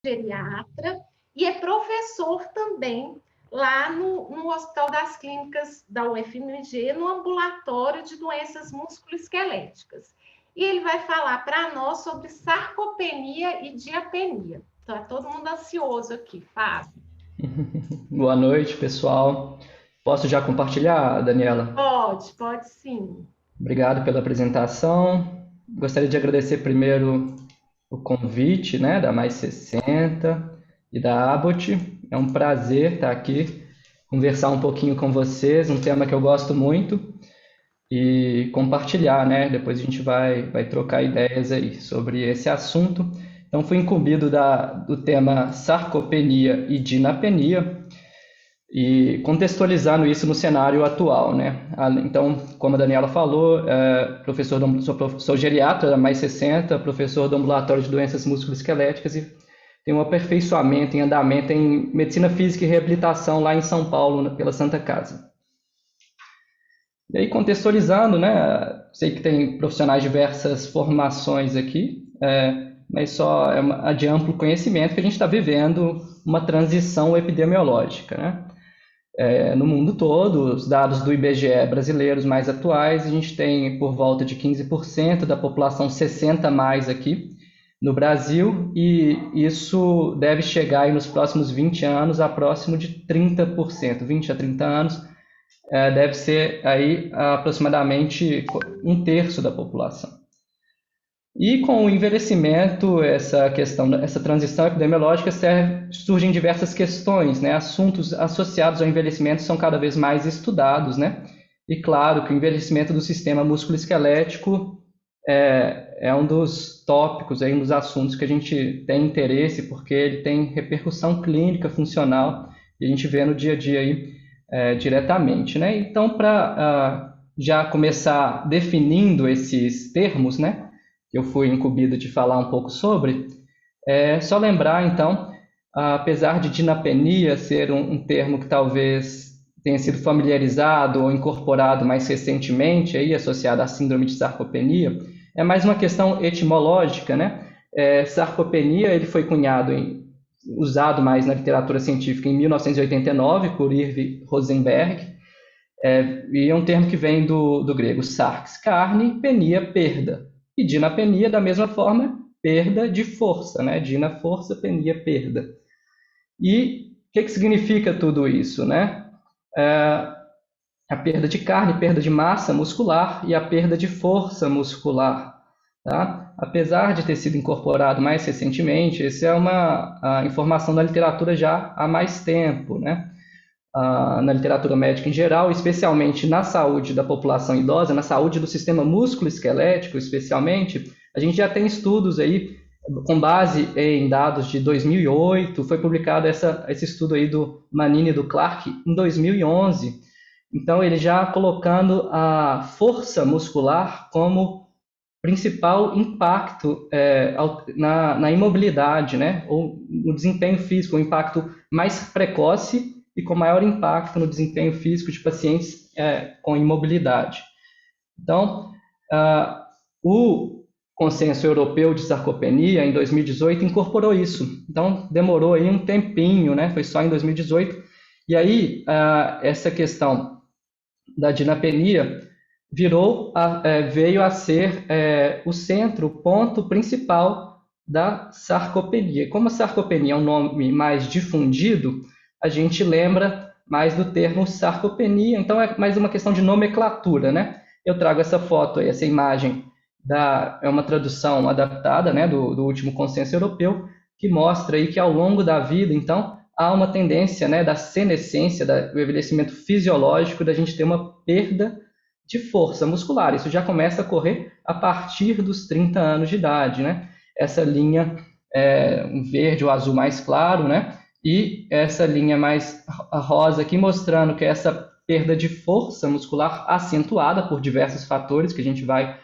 geriatra e é professor também lá no Hospital das Clínicas da UFMG, no ambulatório de doenças musculoesqueléticas. E ele vai falar para nós sobre sarcopenia e diapenia. Então, é todo mundo ansioso aqui, Fábio. Boa noite, pessoal. Posso já compartilhar, Daniela? Pode sim. Obrigado pela apresentação. Gostaria de agradecer primeiro o convite, né, da Mais 60 e da Abbott. É um prazer estar aqui, conversar um pouquinho com vocês, um tema que eu gosto muito, e compartilhar, né? Depois a gente vai trocar ideias aí sobre esse assunto. Então, fui incumbido do tema sarcopenia e dinapenia, e contextualizando isso no cenário atual, né? Então, como a Daniela falou, sou geriatra da Mais 60, professor do ambulatório de doenças musculoesqueléticas e tenho um aperfeiçoamento em andamento em medicina física e reabilitação lá em São Paulo, pela Santa Casa. E aí, contextualizando, né? Sei que tem profissionais de diversas formações aqui, mas só é de amplo conhecimento que a gente está vivendo uma transição epidemiológica, né? No mundo todo, os dados do IBGE brasileiros mais atuais, a gente tem por volta de 15% da população 60 mais aqui no Brasil, e isso deve chegar aí nos próximos 20 anos a próximo de 30%, 20 a 30 anos, deve ser aí aproximadamente um terço da população. E com o envelhecimento, essa transição epidemiológica surgem diversas questões, né? Assuntos associados ao envelhecimento são cada vez mais estudados, né? E claro que o envelhecimento do sistema musculoesquelético é um dos tópicos, um dos assuntos que a gente tem interesse, porque ele tem repercussão clínica, funcional, e a gente vê no dia a dia aí diretamente, né? Então, para já começar definindo esses termos, né? Eu fui incumbido de falar um pouco sobre, só lembrar, então, apesar de dinapenia ser um termo que talvez tenha sido familiarizado ou incorporado mais recentemente, aí, associado à síndrome de sarcopenia, é mais uma questão etimológica, né? Sarcopenia ele foi usado mais na literatura científica em 1989 por Irving Rosenberg, e é um termo que vem do grego sarx, carne, penia, perda. E dinapenia, da mesma forma, perda de força, né? Dina, força, penia, perda. E o que significa tudo isso, né? A perda de carne, perda de massa muscular e a perda de força muscular, tá? Apesar de ter sido incorporado mais recentemente, essa é uma informação da literatura já há mais tempo, né? Na literatura médica em geral, especialmente na saúde da população idosa, na saúde do sistema músculo-esquelético, especialmente, a gente já tem estudos aí, com base em dados de 2008, foi publicado esse estudo aí do Manini e do Clark em 2011, então ele já colocando a força muscular como principal impacto na imobilidade, né, ou no desempenho físico, um impacto mais precoce e com maior impacto no desempenho físico de pacientes com imobilidade. Então, o Consenso Europeu de Sarcopenia, em 2018, incorporou isso. Então, demorou aí um tempinho, né? Foi só em 2018. E aí, essa questão da dinapenia veio a ser o centro, o ponto principal da sarcopenia. Como a sarcopenia é um nome mais difundido, a gente lembra mais do termo sarcopenia, então é mais uma questão de nomenclatura, né? Eu trago essa foto aí, essa imagem, é uma tradução adaptada, né, do último consenso europeu, que mostra aí que ao longo da vida, então, há uma tendência, né, da senescência, do envelhecimento fisiológico, da gente ter uma perda de força muscular. Isso já começa a ocorrer a partir dos 30 anos de idade, né? Essa linha um verde ou azul mais claro, né? E essa linha mais rosa aqui mostrando que essa perda de força muscular acentuada por diversos fatores que a gente vai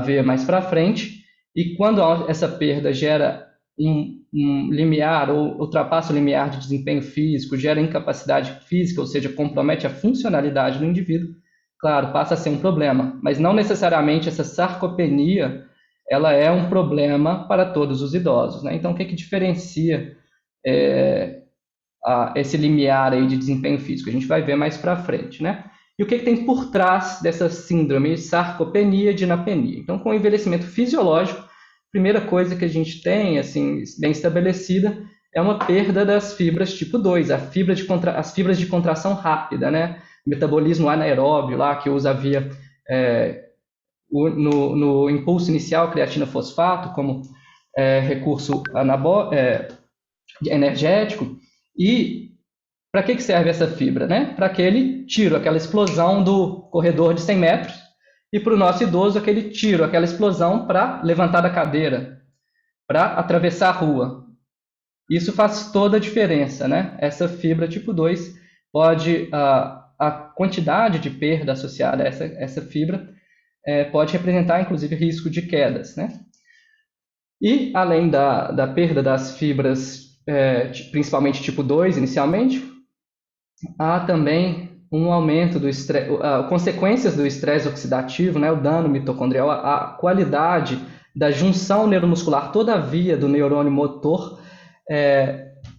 ver mais para frente. E quando essa perda gera um limiar ou ultrapassa o limiar de desempenho físico, gera incapacidade física, ou seja, compromete a funcionalidade do indivíduo, claro, passa a ser um problema. Mas não necessariamente essa sarcopenia ela é um problema para todos os idosos, né? Então, o que diferencia esse limiar aí de desempenho físico? A gente vai ver mais para frente, né? E o que tem por trás dessa síndrome de sarcopenia e dinapenia? Então, com o envelhecimento fisiológico, a primeira coisa que a gente tem, assim, bem estabelecida, é uma perda das fibras tipo 2, as fibras de contração rápida, né? O metabolismo anaeróbio lá, que usa via no impulso inicial, creatina fosfato, como recurso energético. E para que serve essa fibra, né? Para aquele tiro, aquela explosão do corredor de 100 metros, e para o nosso idoso, aquele tiro, aquela explosão para levantar da cadeira, para atravessar a rua. Isso faz toda a diferença, né? Essa fibra tipo 2 pode, a quantidade de perda associada a essa fibra pode representar, inclusive, risco de quedas, né? E, além da perda das fibras, principalmente tipo 2, inicialmente, há também um aumento do estresse, consequências do estresse oxidativo, né, o dano mitocondrial, a qualidade da junção neuromuscular, toda a via do neurônio motor,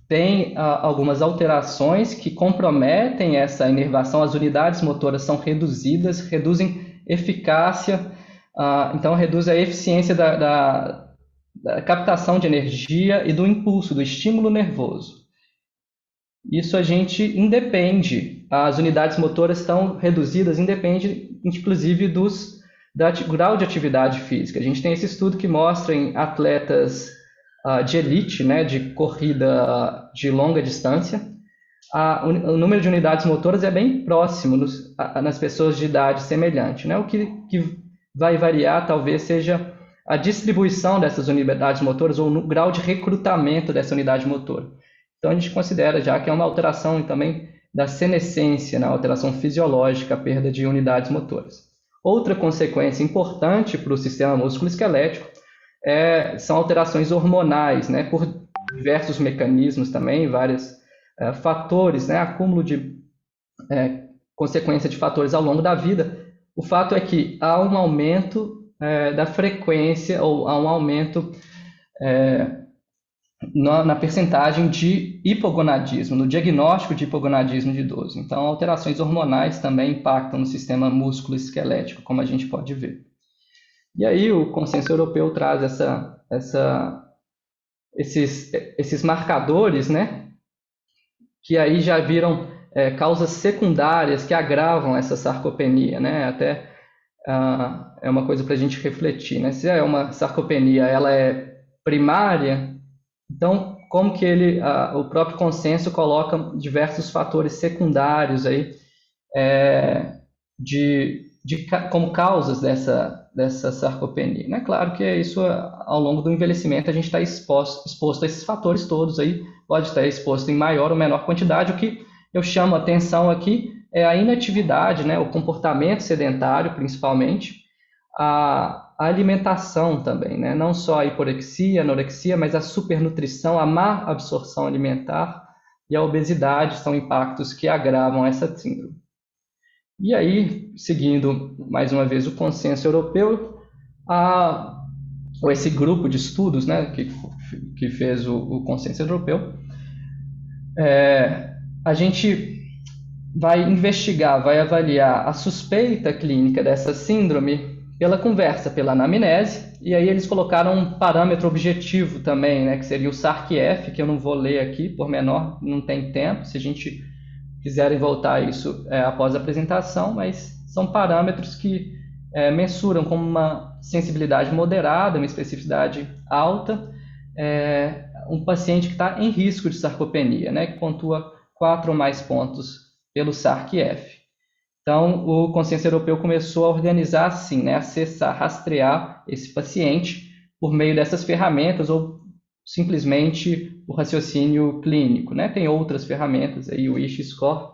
tem algumas alterações que comprometem essa inervação, as unidades motoras são reduzidas, reduzem eficácia, então reduz a eficiência da captação de energia e do impulso, do estímulo nervoso. Isso a gente independe, as unidades motoras estão reduzidas, independe, inclusive, do grau de atividade física. A gente tem esse estudo que mostra em atletas de elite, né, de corrida de longa distância, o número de unidades motoras é bem próximo nas pessoas de idade semelhante, né? O que vai variar talvez seja a distribuição dessas unidades motoras ou no grau de recrutamento dessa unidade motora. Então, a gente considera já que é uma alteração também da senescência, né? Alteração fisiológica, a perda de unidades motoras. Outra consequência importante para o sistema músculo-esquelético são alterações hormonais, né? Por diversos mecanismos também, vários fatores, né? Acúmulo de consequência de fatores ao longo da vida. O fato é que há um aumento da frequência ou há um aumento na percentagem de hipogonadismo, no diagnóstico de hipogonadismo de idoso. Então, alterações hormonais também impactam no sistema músculo-esquelético, como a gente pode ver. E aí o consenso europeu traz esses marcadores, né, que aí já viram causas secundárias que agravam essa sarcopenia, né? Até é uma coisa para a gente refletir, né? Se é uma sarcopenia, ela é primária, então como que o próprio consenso coloca diversos fatores secundários aí como causas dessa sarcopenia, né? Claro que isso, ao longo do envelhecimento, a gente está exposto a esses fatores todos aí, pode estar exposto em maior ou menor quantidade. O que eu chamo a atenção aqui é a inatividade, né? O comportamento sedentário, principalmente, a alimentação também, né? Não só a hiporexia, anorexia, mas a supernutrição, a má absorção alimentar e a obesidade são impactos que agravam essa síndrome. E aí, seguindo mais uma vez o consenso europeu, ou esse grupo de estudos, né, que fez o consenso europeu, a gente vai investigar, vai avaliar a suspeita clínica dessa síndrome pela conversa, pela anamnese, e aí eles colocaram um parâmetro objetivo também, né, que seria o SARC-F, que eu não vou ler aqui, por menor, não tem tempo, se a gente quiserem voltar a isso após a apresentação, mas são parâmetros que mensuram como uma sensibilidade moderada, uma especificidade alta, um paciente que está em risco de sarcopenia, né, que pontua 4 ou mais pontos pelo SARC-F. Então, o consenso europeu começou a organizar assim, né, acessar, rastrear esse paciente por meio dessas ferramentas ou simplesmente o raciocínio clínico, né? Tem outras ferramentas aí, o ISH-Score,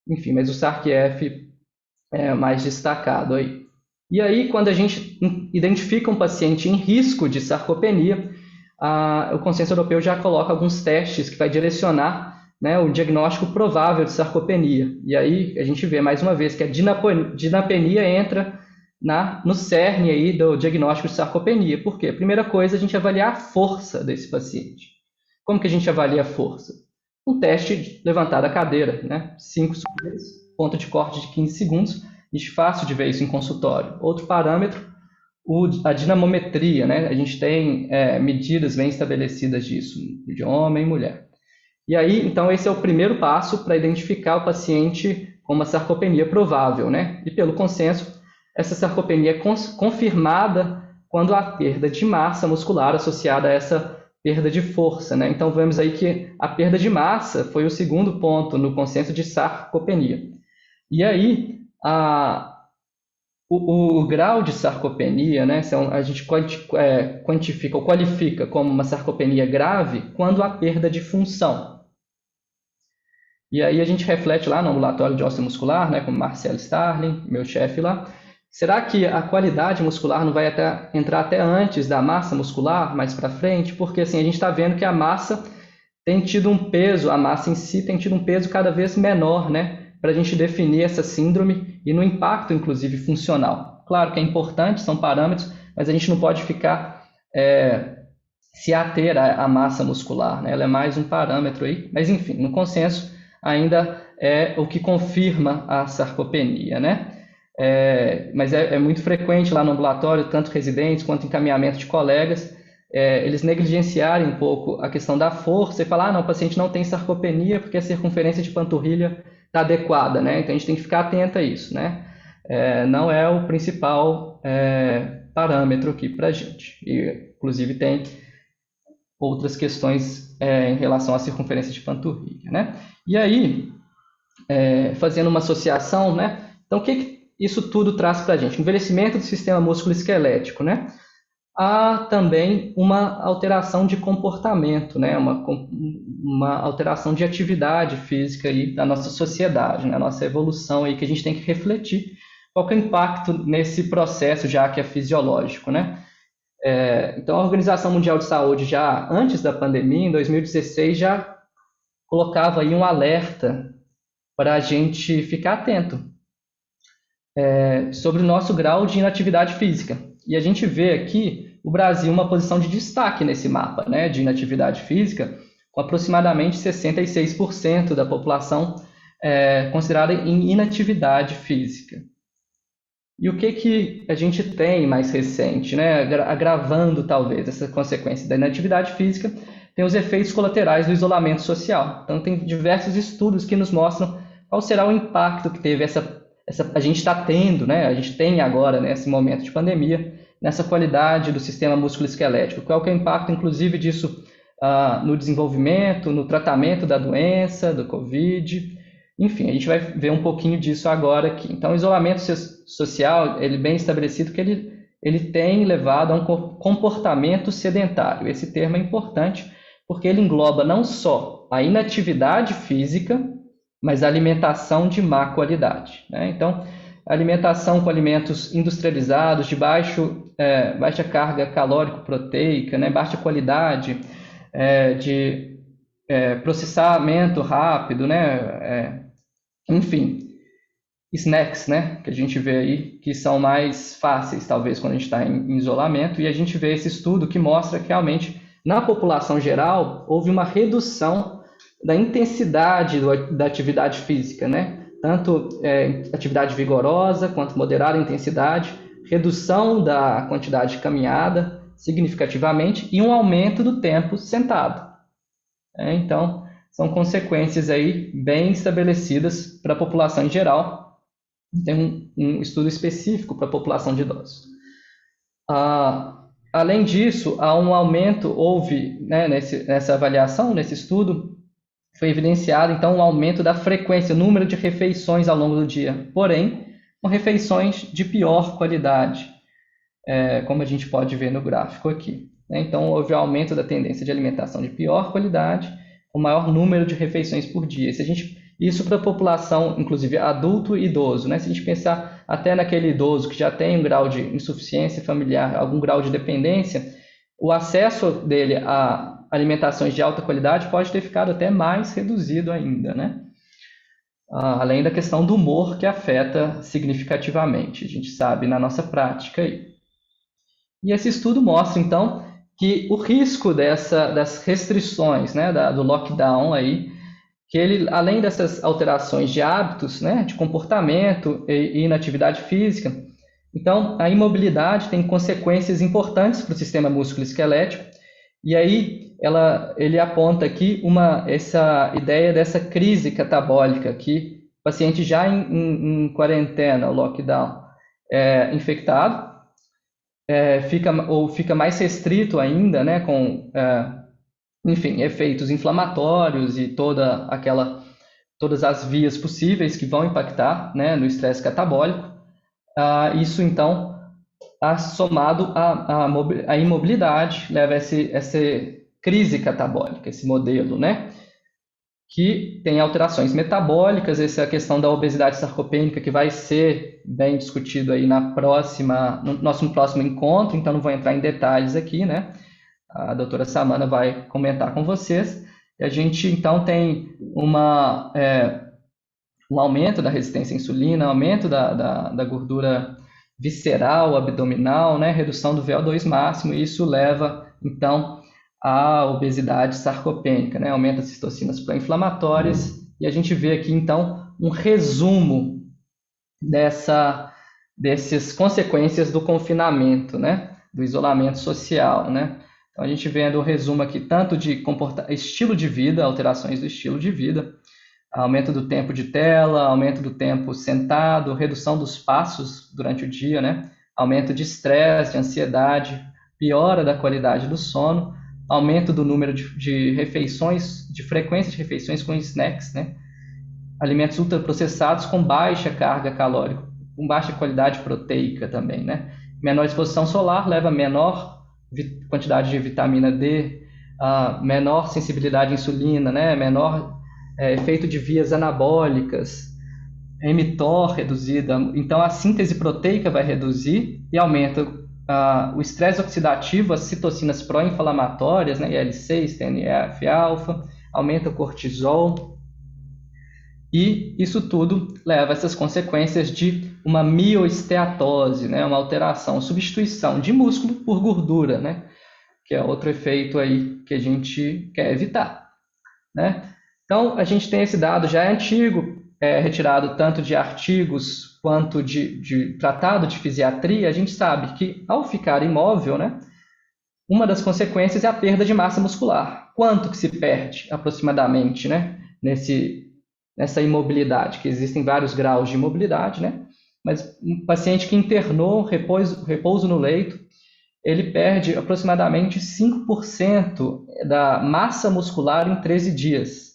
enfim, mas o SARC-F é mais destacado aí. E aí, quando a gente identifica um paciente em risco de sarcopenia, o consenso europeu já coloca alguns testes que vai direcionar, né, o diagnóstico provável de sarcopenia. E aí a gente vê mais uma vez que a dinapenia entra no cerne aí do diagnóstico de sarcopenia. Por quê? Primeira coisa, a gente avaliar a força desse paciente. Como que a gente avalia a força? Um teste de levantar da cadeira, né? 5 subidas, ponto de corte de 15 segundos. A gente fácil de ver isso em consultório. Outro parâmetro, a dinamometria, né? A gente tem medidas bem estabelecidas disso, de homem e mulher. E aí, então, esse é o primeiro passo para identificar o paciente com uma sarcopenia provável, né? E pelo consenso, essa sarcopenia é confirmada quando há perda de massa muscular associada a essa perda de força, né? Então, vemos aí que a perda de massa foi o segundo ponto no consenso de sarcopenia. E aí, o grau de sarcopenia, né? A gente quantifica ou qualifica como uma sarcopenia grave quando há perda de função. E aí a gente reflete lá no ambulatório de osteomuscular, né, com Marcelo Starling, meu chefe lá. Será que a qualidade muscular não vai entrar até antes da massa muscular, mais para frente? Porque assim, a gente está vendo que a massa tem tido um peso, a massa em si tem tido um peso cada vez menor, né, para a gente definir essa síndrome e no impacto, inclusive, funcional. Claro que é importante, são parâmetros, mas a gente não pode ficar se ater à massa muscular, né? Ela é mais um parâmetro aí, mas enfim, no consenso, ainda é o que confirma a sarcopenia, né? Mas é muito frequente lá no ambulatório, tanto residentes quanto encaminhamento de colegas, eles negligenciarem um pouco a questão da força e falar, não, o paciente não tem sarcopenia porque a circunferência de panturrilha está adequada, né? Então a gente tem que ficar atento a isso, né? Não é o principal parâmetro aqui para a gente. E, inclusive, tem outras questões em relação à circunferência de panturrilha, né? E aí, fazendo uma associação, né? Então, o que isso tudo traz para a gente? Envelhecimento do sistema músculo-esquelético, né? Há também uma alteração de comportamento, né? Uma alteração de atividade física aí da nossa sociedade, né? A nossa evolução aí que a gente tem que refletir. Qual que é o impacto nesse processo já que é fisiológico, né? Então, a Organização Mundial de Saúde, já antes da pandemia, em 2016, já colocava aí um alerta para a gente ficar atento sobre o nosso grau de inatividade física. E a gente vê aqui o Brasil uma posição de destaque nesse mapa, né, de inatividade física, com aproximadamente 66% da população considerada em inatividade física. E o que a gente tem mais recente, né, agravando talvez essa consequência da inatividade física, tem os efeitos colaterais do isolamento social. Então, tem diversos estudos que nos mostram qual será o impacto que teve a gente está tendo, né, a gente tem agora, nesse momento de pandemia, nessa qualidade do sistema músculo-esquelético. Qual que é o impacto, inclusive, disso no desenvolvimento, no tratamento da doença, do Covid. Enfim, a gente vai ver um pouquinho disso agora aqui. Então, o isolamento social, ele bem estabelecido que ele tem levado a um comportamento sedentário. Esse termo é importante porque ele engloba não só a inatividade física, mas a alimentação de má qualidade, né? Então, alimentação com alimentos industrializados, de baixa carga calórico-proteica, né? Baixa qualidade, de processamento rápido, né? Enfim, snacks, né, que a gente vê aí, que são mais fáceis, talvez, quando a gente está em isolamento, e a gente vê esse estudo que mostra que, realmente, na população geral, houve uma redução da intensidade da atividade física, né, tanto atividade vigorosa quanto moderada intensidade, redução da quantidade de caminhada significativamente e um aumento do tempo sentado. Então, são consequências aí bem estabelecidas para a população em geral. Tem um estudo específico para a população de idosos. Além disso, há um aumento, houve, né, nessa avaliação, nesse estudo, foi evidenciado, então, um aumento da frequência, o número de refeições ao longo do dia, porém, com refeições de pior qualidade, como a gente pode ver no gráfico aqui. Então, houve um aumento da tendência de alimentação de pior qualidade, o maior número de refeições por dia. Isso para a população, inclusive adulto e idoso, né? Se a gente pensar até naquele idoso que já tem um grau de insuficiência familiar, algum grau de dependência, o acesso dele a alimentações de alta qualidade pode ter ficado até mais reduzido ainda, né? além da questão do humor que afeta significativamente, a gente sabe na nossa prática aí. E esse estudo mostra, então, que o risco das restrições, né, do lockdown aí, que ele, além dessas alterações de hábitos, né, de comportamento e inatividade física, então a imobilidade tem consequências importantes para o sistema músculo-esquelético, e aí ele aponta aqui essa ideia dessa crise catabólica, que o paciente já em quarentena, o lockdown, infectado, fica mais restrito ainda, né, com, enfim, efeitos inflamatórios e todas as vias possíveis que vão impactar, né, no estresse catabólico. Isso, então, somado à imobilidade, leva a essa crise catabólica, esse modelo, né, que tem alterações metabólicas, essa é a questão da obesidade sarcopênica, que vai ser bem discutido aí no nosso próximo encontro, então não vou entrar em detalhes aqui, né? A doutora Samana vai comentar com vocês. E a gente, então, tem um aumento da resistência à insulina, aumento da gordura visceral, abdominal, né? Redução do VO2 máximo, e isso leva, então, à obesidade sarcopênica, né? Aumenta as citocinas pró-inflamatórias, e a gente vê aqui, então, um resumo dessas consequências do confinamento, né? Do isolamento social, né? Então, a gente vê o resumo aqui tanto de estilo de vida, alterações do estilo de vida, aumento do tempo de tela, aumento do tempo sentado, redução dos passos durante o dia, né? Aumento de estresse, de ansiedade, piora da qualidade do sono, aumento do número de refeições, de frequência de refeições com snacks, né? Alimentos ultraprocessados com baixa carga calórica, com baixa qualidade proteica também, né? Menor exposição solar leva a menor quantidade de vitamina D, menor sensibilidade à insulina, né? Menor efeito de vias anabólicas, mTOR reduzida, então a síntese proteica vai reduzir e aumenta o estresse oxidativo, as citocinas pró-inflamatórias, né? IL-6, TNF-alfa, aumenta o cortisol, e isso tudo leva a essas consequências de uma mioesteatose, né? Uma alteração, substituição de músculo por gordura, né? Que é outro efeito aí que a gente quer evitar, né? Então, a gente tem esse dado já antigo, retirado tanto de artigos quanto de tratado de fisiatria. A gente sabe que, ao ficar imóvel, né, uma das consequências é a perda de massa muscular. Quanto que se perde, aproximadamente, né, nessa imobilidade, que existem vários graus de imobilidade, né? Mas um paciente que internou, repouso no leito, ele perde aproximadamente 5% da massa muscular em 13 dias.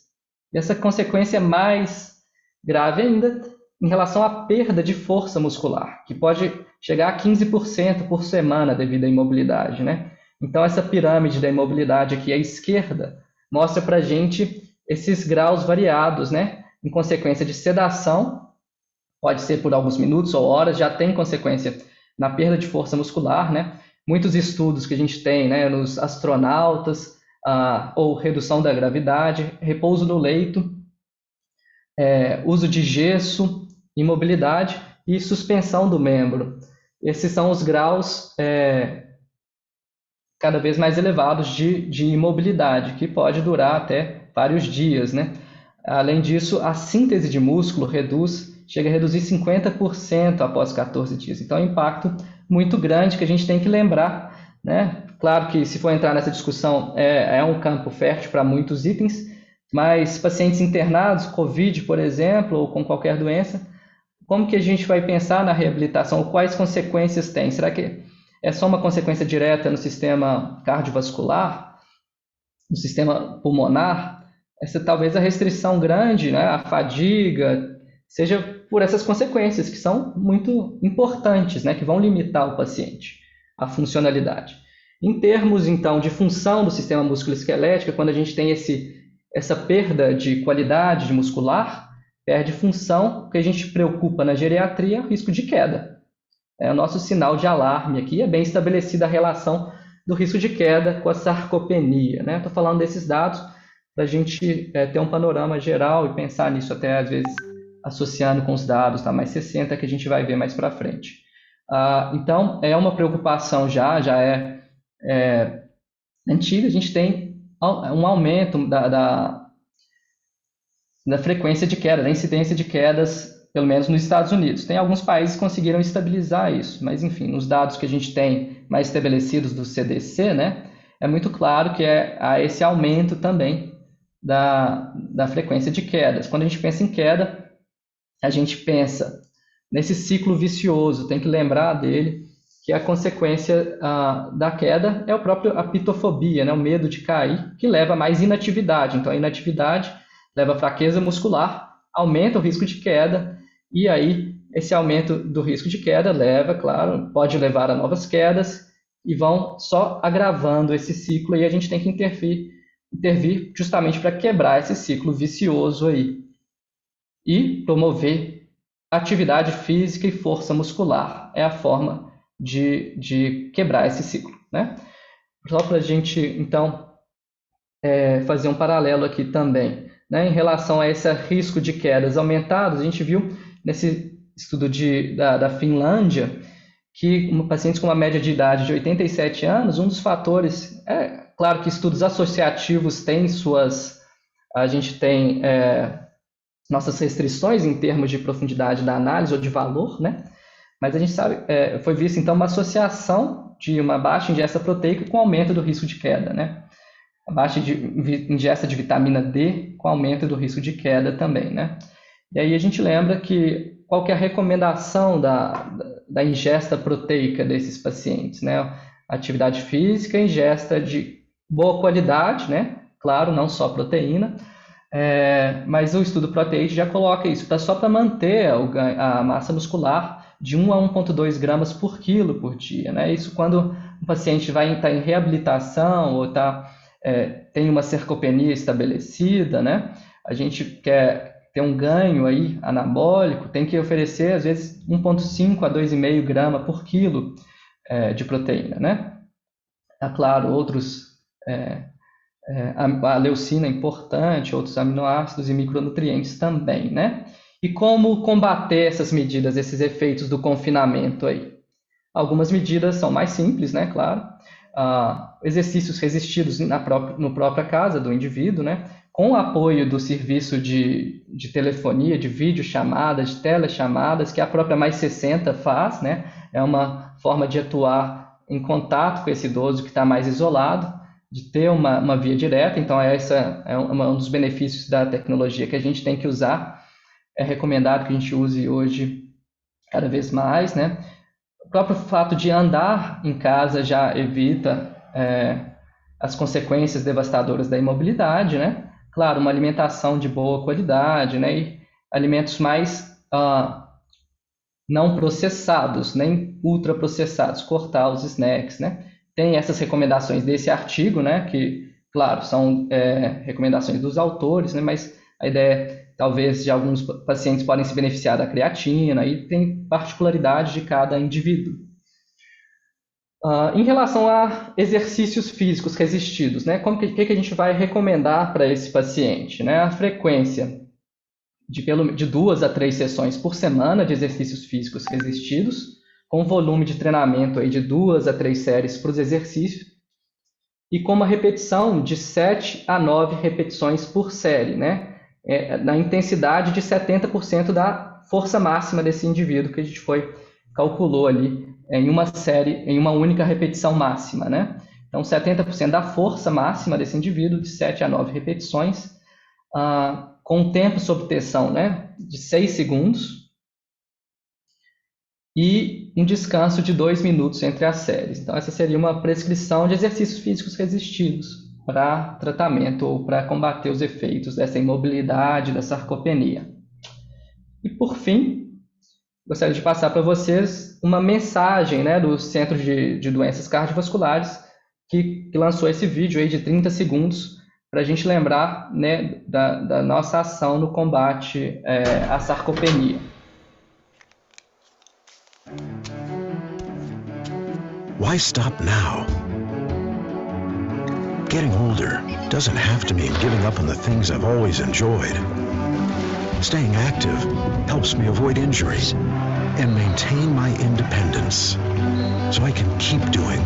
E essa consequência é mais grave ainda em relação à perda de força muscular, que pode chegar a 15% por semana devido à imobilidade, né? Então, essa pirâmide da imobilidade aqui à esquerda mostra para a gente esses graus variados, né? Em consequência de sedação, pode ser por alguns minutos ou horas, já tem consequência na perda de força muscular, né? Muitos estudos que a gente tem, né, nos astronautas, ou redução da gravidade, repouso no leito, uso de gesso, imobilidade e suspensão do membro. Esses são os graus cada vez mais elevados de imobilidade, que pode durar até vários dias, né? Além disso, a síntese de músculo chega a reduzir 50% após 14 dias. Então, é um impacto muito grande que a gente tem que lembrar, né? Claro que, se for entrar nessa discussão, é um campo fértil para muitos itens, mas pacientes internados, COVID, por exemplo, ou com qualquer doença, como que a gente vai pensar na reabilitação? Quais consequências tem? Será que é só uma consequência direta no sistema cardiovascular, no sistema pulmonar? Talvez a restrição grande, né, a fadiga, seja por essas consequências que são muito importantes, né, que vão limitar o paciente, a funcionalidade. Em termos, então, de função do sistema musculoesquelético, quando a gente tem essa perda de qualidade muscular, perde função, o que a gente preocupa na geriatria é o risco de queda. O nosso sinal de alarme aqui, é bem estabelecida a relação do risco de queda com a sarcopenia, né? Estou falando desses dados para a gente ter um panorama geral e pensar nisso até, às vezes, associando com os dados da Mais 60 que a gente vai ver mais para frente. Então, é uma preocupação já é antiga. A gente tem um aumento da frequência de queda, da incidência de quedas, pelo menos nos Estados Unidos. Tem alguns países que conseguiram estabilizar isso, mas enfim, nos dados que a gente tem mais estabelecidos do CDC, né, é muito claro que há esse aumento também da frequência de quedas. Quando a gente pensa em queda, a gente pensa nesse ciclo vicioso, tem que lembrar dele, que a consequência da queda é a própria pitofobia, né, o medo de cair, que leva a mais inatividade. Então, a inatividade leva a fraqueza muscular, aumenta o risco de queda, e aí esse aumento do risco de queda claro, pode levar a novas quedas, e vão só agravando esse ciclo, e a gente tem que intervir justamente para quebrar esse ciclo vicioso aí, e promover atividade física e força muscular. É a forma de quebrar esse ciclo, né? Só para a gente, então, fazer um paralelo aqui também, né, em relação a esse risco de quedas aumentados, a gente viu nesse estudo da Finlândia que pacientes com uma média de idade de 87 anos, um dos fatores, claro que estudos associativos têm a gente tem nossas restrições em termos de profundidade da análise ou de valor, né? Mas a gente sabe, foi visto então uma associação de uma baixa ingesta proteica com aumento do risco de queda, né? A baixa ingesta de vitamina D com aumento do risco de queda também, né? E aí a gente lembra que qual que é a recomendação da ingesta proteica desses pacientes, né? Atividade física, ingesta de boa qualidade, né? Claro, não só proteína, mas o estudo PROTEAGE já coloca isso, só para manter a massa muscular de 1 a 1,2 gramas por quilo por dia, né? Isso quando o paciente vai estar em reabilitação ou tem uma sarcopenia estabelecida, né? A gente quer ter um ganho aí anabólico, tem que oferecer às vezes 1,5 a 2,5 grama por quilo de proteína, né? Claro, outros a leucina é importante, outros aminoácidos e micronutrientes também, né? E como combater essas medidas, esses efeitos do confinamento aí? Algumas medidas são mais simples, né? Claro. Exercícios resistidos no própria casa do indivíduo, né? Com o apoio do serviço de telefonia, de videochamadas, de telechamadas, que a própria Mais 60 faz, né? É uma forma de atuar em contato com esse idoso que está mais isolado, de ter uma via direta. Então, essa é um dos benefícios da tecnologia que a gente tem que usar. É recomendado que a gente use hoje cada vez mais, né? O próprio fato de andar em casa já evita as consequências devastadoras da imobilidade, né? Claro, uma alimentação de boa qualidade, né? E alimentos mais não processados, nem ultraprocessados, cortar os snacks, né? Tem essas recomendações desse artigo, né? Que, claro, são recomendações dos autores, né? Mas a ideia talvez de alguns pacientes podem se beneficiar da creatina, e tem particularidade de cada indivíduo. Em relação a exercícios físicos resistidos, né, que a gente vai recomendar para esse paciente? Né? A frequência de 2 a 3 sessões por semana de exercícios físicos resistidos, com volume de treinamento aí de 2 a 3 séries para os exercícios, e com uma repetição de 7 a 9 repetições por série, né? Na intensidade de 70% da força máxima desse indivíduo que a gente calculou ali em uma série, em uma única repetição máxima, né? Então, 70% da força máxima desse indivíduo, de 7 a 9 repetições, com um tempo sob tensão, né, de 6 segundos, e um descanso de 2 minutos entre as séries. Então, essa seria uma prescrição de exercícios físicos resistidos para tratamento ou para combater os efeitos dessa imobilidade, da sarcopenia. E, por fim, gostaria de passar para vocês uma mensagem, né, do Centro de Doenças Cardiovasculares, que lançou esse vídeo aí de 30 segundos para a gente lembrar, né, da nossa ação no combate à sarcopenia. Why stop now? Getting older doesn't have to mean giving up on the things I've always enjoyed. Staying active helps me avoid injuries and maintain my independence so I can keep doing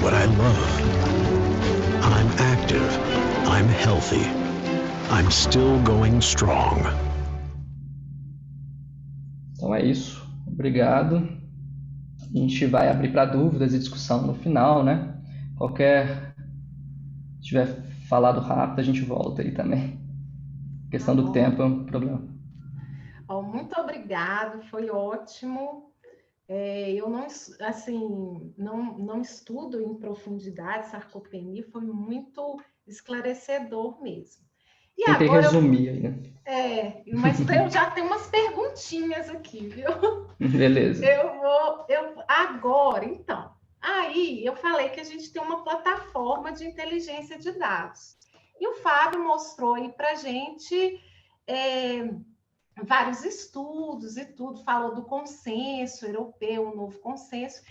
what I love. I'm active. I'm healthy. I'm still going strong. Então é isso. Obrigado. A gente vai abrir para dúvidas e discussão no final, né? Se tiver falado rápido, a gente volta aí também. A questão do tempo é um problema. Muito obrigado, foi ótimo. Eu não estudo em profundidade sarcopenia, foi muito esclarecedor mesmo. E tentei agora resumir aí, né? Mas eu já tenho umas perguntinhas aqui, viu? Beleza. Agora, então, aí eu falei que a gente tem uma plataforma de inteligência de dados. E o Fábio mostrou aí para a gente vários estudos e tudo, falou do consenso europeu, o novo consenso.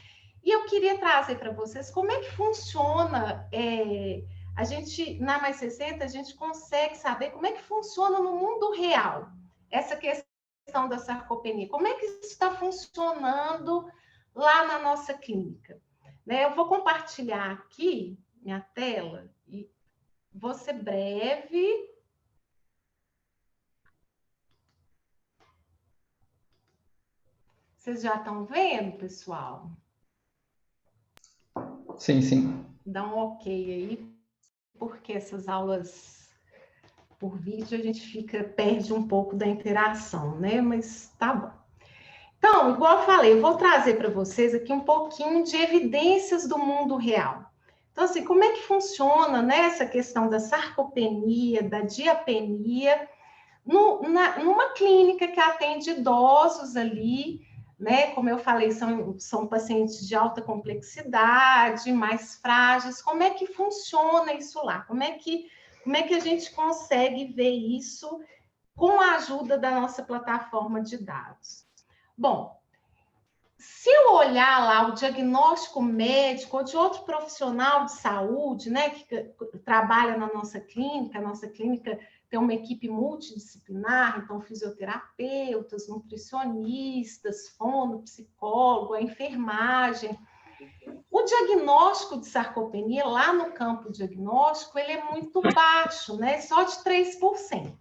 E eu queria trazer para vocês como é que funciona. A gente, na Mais 60, a gente consegue saber como é que funciona no mundo real essa questão da sarcopenia. Como é que isso está funcionando lá na nossa clínica? Né? Eu vou compartilhar aqui minha tela e vou ser breve. Vocês já estão vendo, pessoal? Sim, sim. Dá um ok aí, porque essas aulas por vídeo a gente perde um pouco da interação, né? Mas tá bom. Então, igual eu falei, eu vou trazer para vocês aqui um pouquinho de evidências do mundo real. Então, assim, como é que funciona, né, essa questão da sarcopenia, da diapenia, numa clínica que atende idosos ali, né? Como eu falei, são pacientes de alta complexidade, mais frágeis. Como é que funciona isso lá? Como é que a gente consegue ver isso com a ajuda da nossa plataforma de dados? Bom, se eu olhar lá o diagnóstico médico ou de outro profissional de saúde, né, que trabalha na nossa clínica, a nossa clínica tem uma equipe multidisciplinar, então fisioterapeutas, nutricionistas, fono, psicólogo, a enfermagem. O diagnóstico de sarcopenia, lá no campo diagnóstico, ele é muito baixo, né? Só de 3%.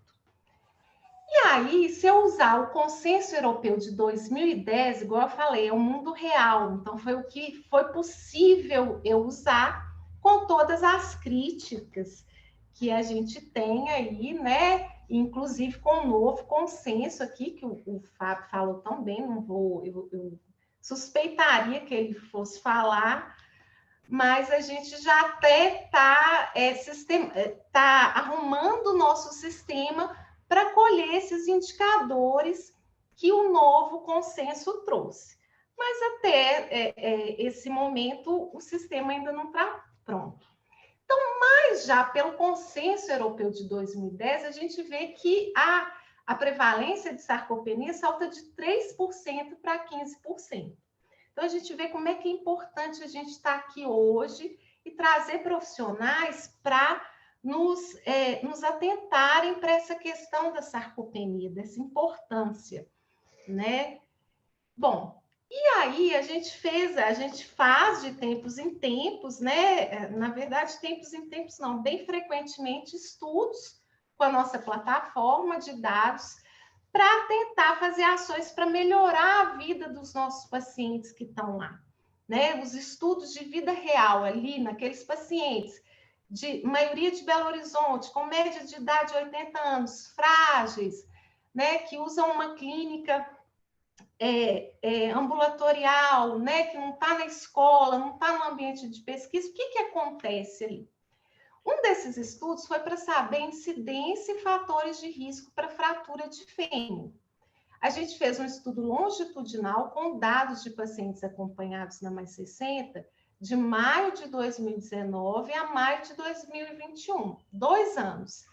E aí, se eu usar o consenso europeu de 2010, igual eu falei, é o mundo real. Então, foi o que foi possível eu usar com todas as críticas que a gente tem aí, né? Inclusive com o novo consenso aqui, que o Fábio falou tão bem, eu suspeitaria que ele fosse falar, mas a gente já até está arrumando o nosso sistema para colher esses indicadores que o novo consenso trouxe. Mas até esse momento, o sistema ainda não está pronto. Então, mas já pelo consenso europeu de 2010, a gente vê que a prevalência de sarcopenia salta de 3% para 15%. Então, a gente vê como é que é importante a gente estar aqui hoje e trazer profissionais para nos atentarem para essa questão da sarcopenia, dessa importância, né? Bom, e aí a gente faz de tempos em tempos, né? Na verdade, tempos em tempos não, bem frequentemente estudos com a nossa plataforma de dados para tentar fazer ações para melhorar a vida dos nossos pacientes que estão lá, né? Os estudos de vida real ali naqueles pacientes de maioria de Belo Horizonte, com média de idade de 80 anos, frágeis, né, que usam uma clínica ambulatorial, né, que não está na escola, não está no ambiente de pesquisa. O que acontece ali? Um desses estudos foi para saber incidência e fatores de risco para fratura de fêmur. A gente fez um estudo longitudinal com dados de pacientes acompanhados na Mais 60, de maio de 2019 a maio de 2021, 2 anos.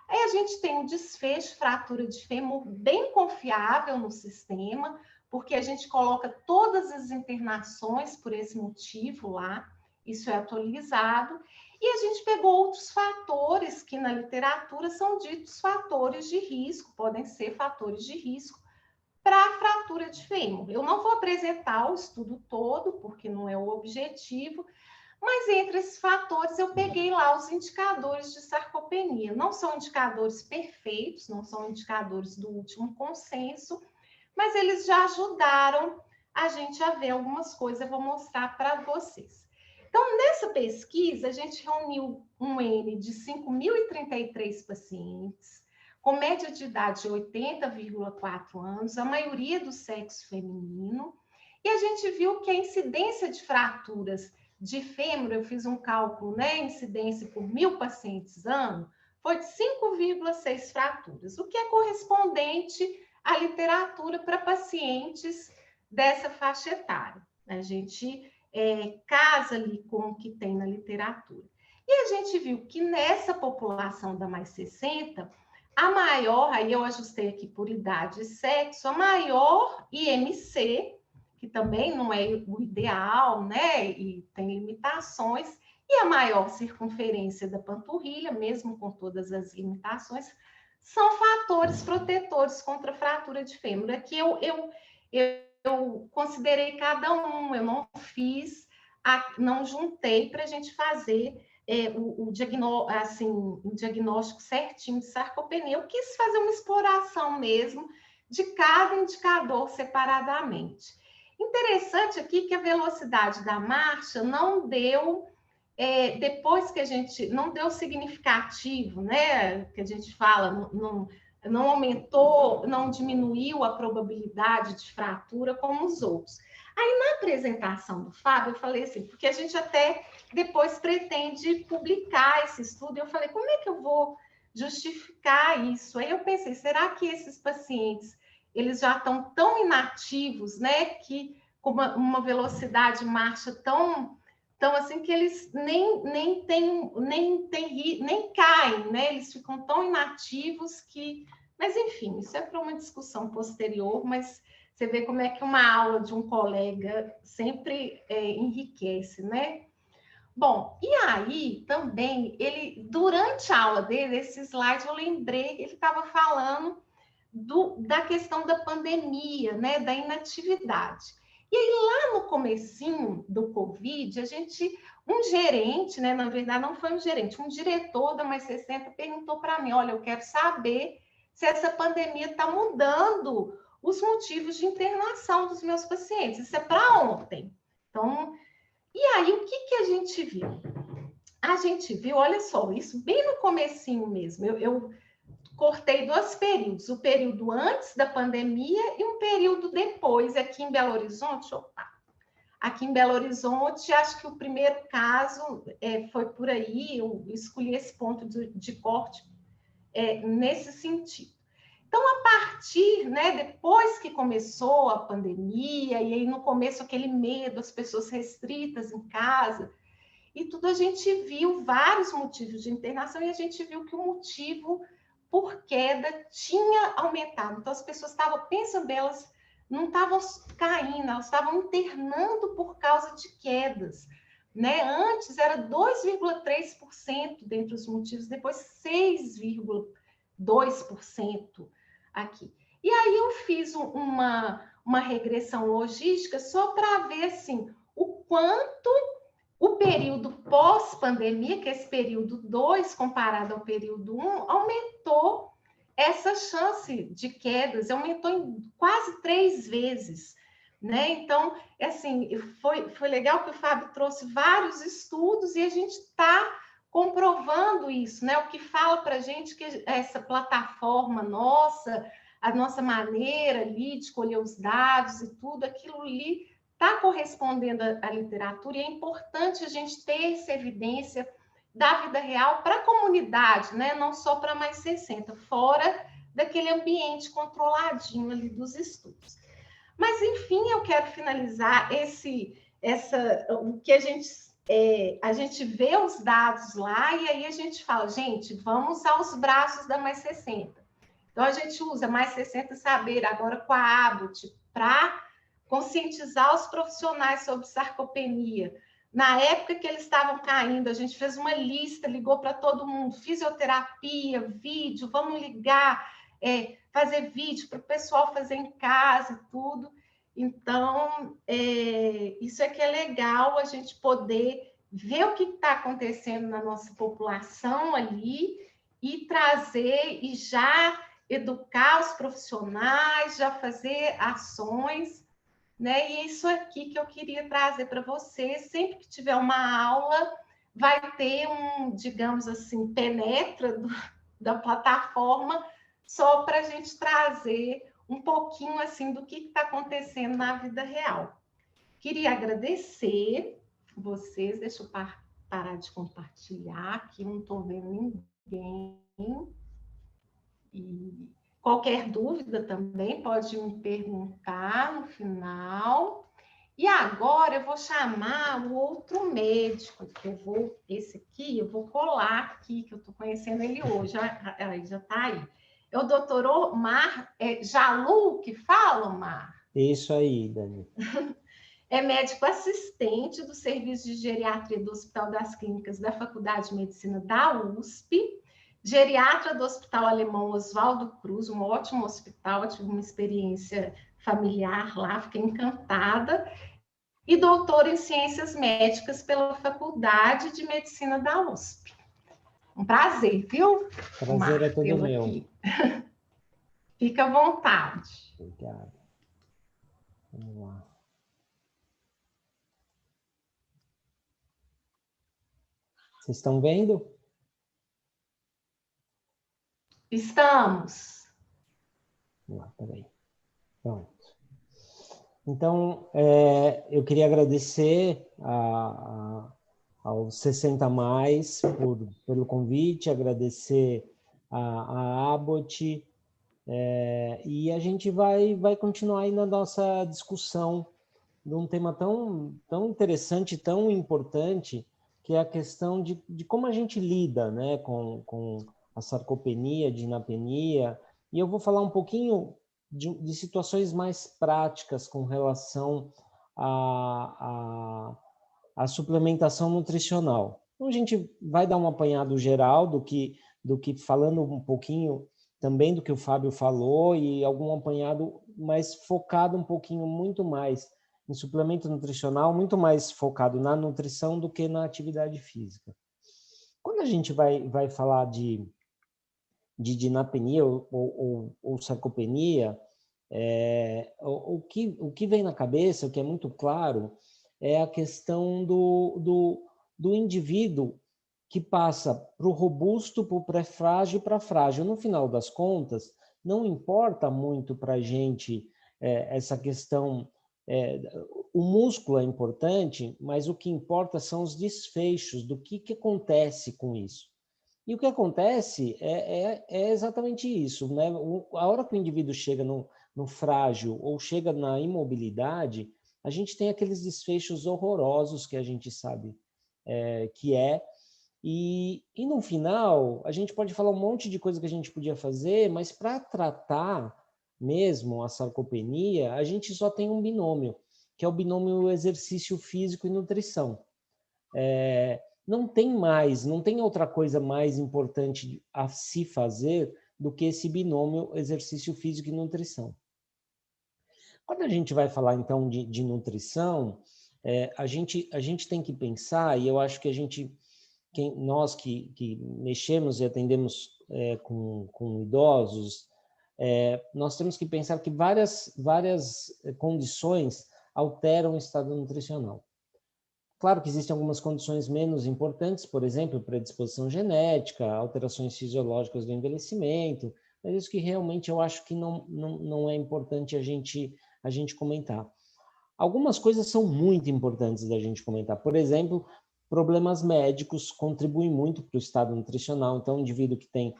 Aí a gente tem um desfecho, fratura de fêmur, bem confiável no sistema, porque a gente coloca todas as internações por esse motivo lá, isso é atualizado, E a gente pegou outros fatores que na literatura são ditos fatores de risco, podem ser fatores de risco para a fratura de fêmur. Eu não vou apresentar o estudo todo, porque não é o objetivo, mas entre esses fatores eu peguei lá os indicadores de sarcopenia. Não são indicadores perfeitos, não são indicadores do último consenso, mas eles já ajudaram a gente a ver algumas coisas, eu vou mostrar para vocês. Então, nessa pesquisa, a gente reuniu um N de 5.033 pacientes, com média de idade de 80,4 anos, a maioria do sexo feminino, e a gente viu que a incidência de fraturas de fêmur, eu fiz um cálculo, né, incidência por 1.000 pacientes ano, foi de 5,6 fraturas, o que é correspondente à literatura para pacientes dessa faixa etária. A gente casa ali com o que tem na literatura. E a gente viu que nessa população da mais 60, a maior, aí eu ajustei aqui por idade e sexo, a maior IMC, que também não é o ideal, né? E tem limitações, e a maior circunferência da panturrilha, mesmo com todas as limitações, são fatores protetores contra a fratura de fêmur. Aqui eu considerei cada um, eu não fiz, não juntei para a gente fazer o diagnóstico certinho de sarcopenia. Eu quis fazer uma exploração mesmo de cada indicador separadamente. Interessante aqui que a velocidade da marcha não deu, depois que a gente, não deu significativo, né? Que a gente fala, não aumentou, não diminuiu a probabilidade de fratura como os outros. Aí, na apresentação do Fábio, eu falei assim, porque a gente até depois pretende publicar esse estudo, eu falei, como é que eu vou justificar isso? Aí eu pensei, será que esses pacientes, eles já estão tão inativos, né, que com uma velocidade de marcha tão assim que eles nem caem, né? Eles ficam tão inativos que... Mas, enfim, isso é para uma discussão posterior, mas você vê como é que uma aula de um colega sempre enriquece, né? Bom, e aí também, ele, durante a aula dele, esse slide eu lembrei, ele estava falando da questão da pandemia, né? Da inatividade. E aí, lá no comecinho do Covid, um gerente, né? Na verdade, não foi um gerente, um diretor da Mais 60 perguntou para mim, olha, eu quero saber se essa pandemia está mudando os motivos de internação dos meus pacientes. Isso é para ontem. Então, e aí, o que a gente viu? A gente viu, olha só, isso bem no comecinho mesmo. Eu cortei 2 períodos, o período antes da pandemia e um período depois, aqui em Belo Horizonte. Aqui em Belo Horizonte, acho que o primeiro caso foi por aí, eu escolhi esse ponto de corte nesse sentido. Então, a partir, né, depois que começou a pandemia, e aí no começo aquele medo, as pessoas restritas em casa, e tudo, a gente viu vários motivos de internação, e a gente viu que o motivo por queda tinha aumentado. Então, as pessoas estavam, pensam bem, elas não estavam caindo, elas estavam internando por causa de quedas. Né? Antes era 2,3% dentre os motivos, depois 6,2% aqui. E aí eu fiz uma regressão logística só para ver assim, o quanto o período pós-pandemia, que é esse período 2 comparado ao período 1, aumentou essa chance de quedas, aumentou em quase 3 vezes. Né? Então, assim, foi legal que o Fábio trouxe vários estudos e a gente está comprovando isso, né? O que fala para a gente que essa plataforma nossa, a nossa maneira ali de colher os dados e tudo, aquilo ali está correspondendo à literatura, e é importante a gente ter essa evidência da vida real para a comunidade, né? Não só para mais 60, fora daquele ambiente controladinho ali dos estudos. Mas, enfim, eu quero finalizar o que a gente vê os dados lá, e aí a gente fala, gente, vamos aos braços da Mais 60. Então, a gente usa Mais 60 Saber agora com a Abbott para conscientizar os profissionais sobre sarcopenia, Na época que eles estavam caindo, a gente fez uma lista, ligou para todo mundo, fisioterapia, vídeo, vamos ligar, fazer vídeo para o pessoal fazer em casa e tudo. Então, isso é que é legal, a gente poder ver o que está acontecendo na nossa população ali e trazer e já educar os profissionais, já fazer ações, né? E é isso aqui que eu queria trazer para você. Sempre que tiver uma aula, vai ter digamos assim, penetra da plataforma, só para a gente trazer um pouquinho assim do que está acontecendo na vida real. Queria agradecer vocês, deixa eu parar de compartilhar aqui, não estou vendo ninguém. E qualquer dúvida também pode me perguntar no final. E agora eu vou chamar o outro médico, esse aqui, eu vou colar aqui, que eu estou conhecendo ele hoje, já está aí. É o doutor Omar Jalu que fala, Omar? Isso aí, Dani. É médico assistente do Serviço de Geriatria do Hospital das Clínicas da Faculdade de Medicina da USP, geriatra do Hospital Alemão Oswaldo Cruz, um ótimo hospital, eu tive uma experiência familiar lá, fiquei encantada, e doutor em Ciências Médicas pela Faculdade de Medicina da USP. Um prazer, viu? Prazer é todo meu. Aqui. Fica à vontade. Obrigado. Vamos lá. Vocês estão vendo? Estamos. Vamos lá, peraí. Pronto. Então, eu queria agradecer ao 60 Mais pelo convite, agradecer a Abbott, e a gente vai continuar aí na nossa discussão de um tema tão interessante, tão importante, que é a questão de como a gente lida, né, com a sarcopenia, dinapenia, e eu vou falar um pouquinho de situações mais práticas com relação à suplementação nutricional. Então, a gente vai dar um apanhado geral do que falando um pouquinho também do que o Fábio falou, e algum apanhado mais focado um pouquinho muito mais em suplemento nutricional, muito mais focado na nutrição do que na atividade física. Quando a gente vai falar de dinapenia ou sarcopenia, o que vem na cabeça, o que é muito claro, é a questão do indivíduo que passa para o robusto, para o pré-frágil e para frágil. No final das contas, não importa muito para a gente essa questão. O músculo é importante, mas o que importa são os desfechos do que acontece com isso. E o que acontece é exatamente isso, né? A hora que o indivíduo chega no frágil ou chega na imobilidade, a gente tem aqueles desfechos horrorosos que a gente sabe que é. E no final, a gente pode falar um monte de coisa que a gente podia fazer, mas para tratar mesmo a sarcopenia, a gente só tem um binômio, que é o binômio exercício físico e nutrição. Não tem outra coisa mais importante a se fazer do que esse binômio exercício físico e nutrição. Quando a gente vai falar, então, de nutrição, a gente tem que pensar, e eu acho que nós que mexemos e atendemos com idosos, nós temos que pensar que várias condições alteram o estado nutricional. Claro que existem algumas condições menos importantes, por exemplo, predisposição genética, alterações fisiológicas do envelhecimento, mas isso que realmente eu acho que não é importante a gente comentar. Algumas coisas são muito importantes da gente comentar. Por exemplo, problemas médicos contribuem muito para o estado nutricional. Então, um indivíduo que tem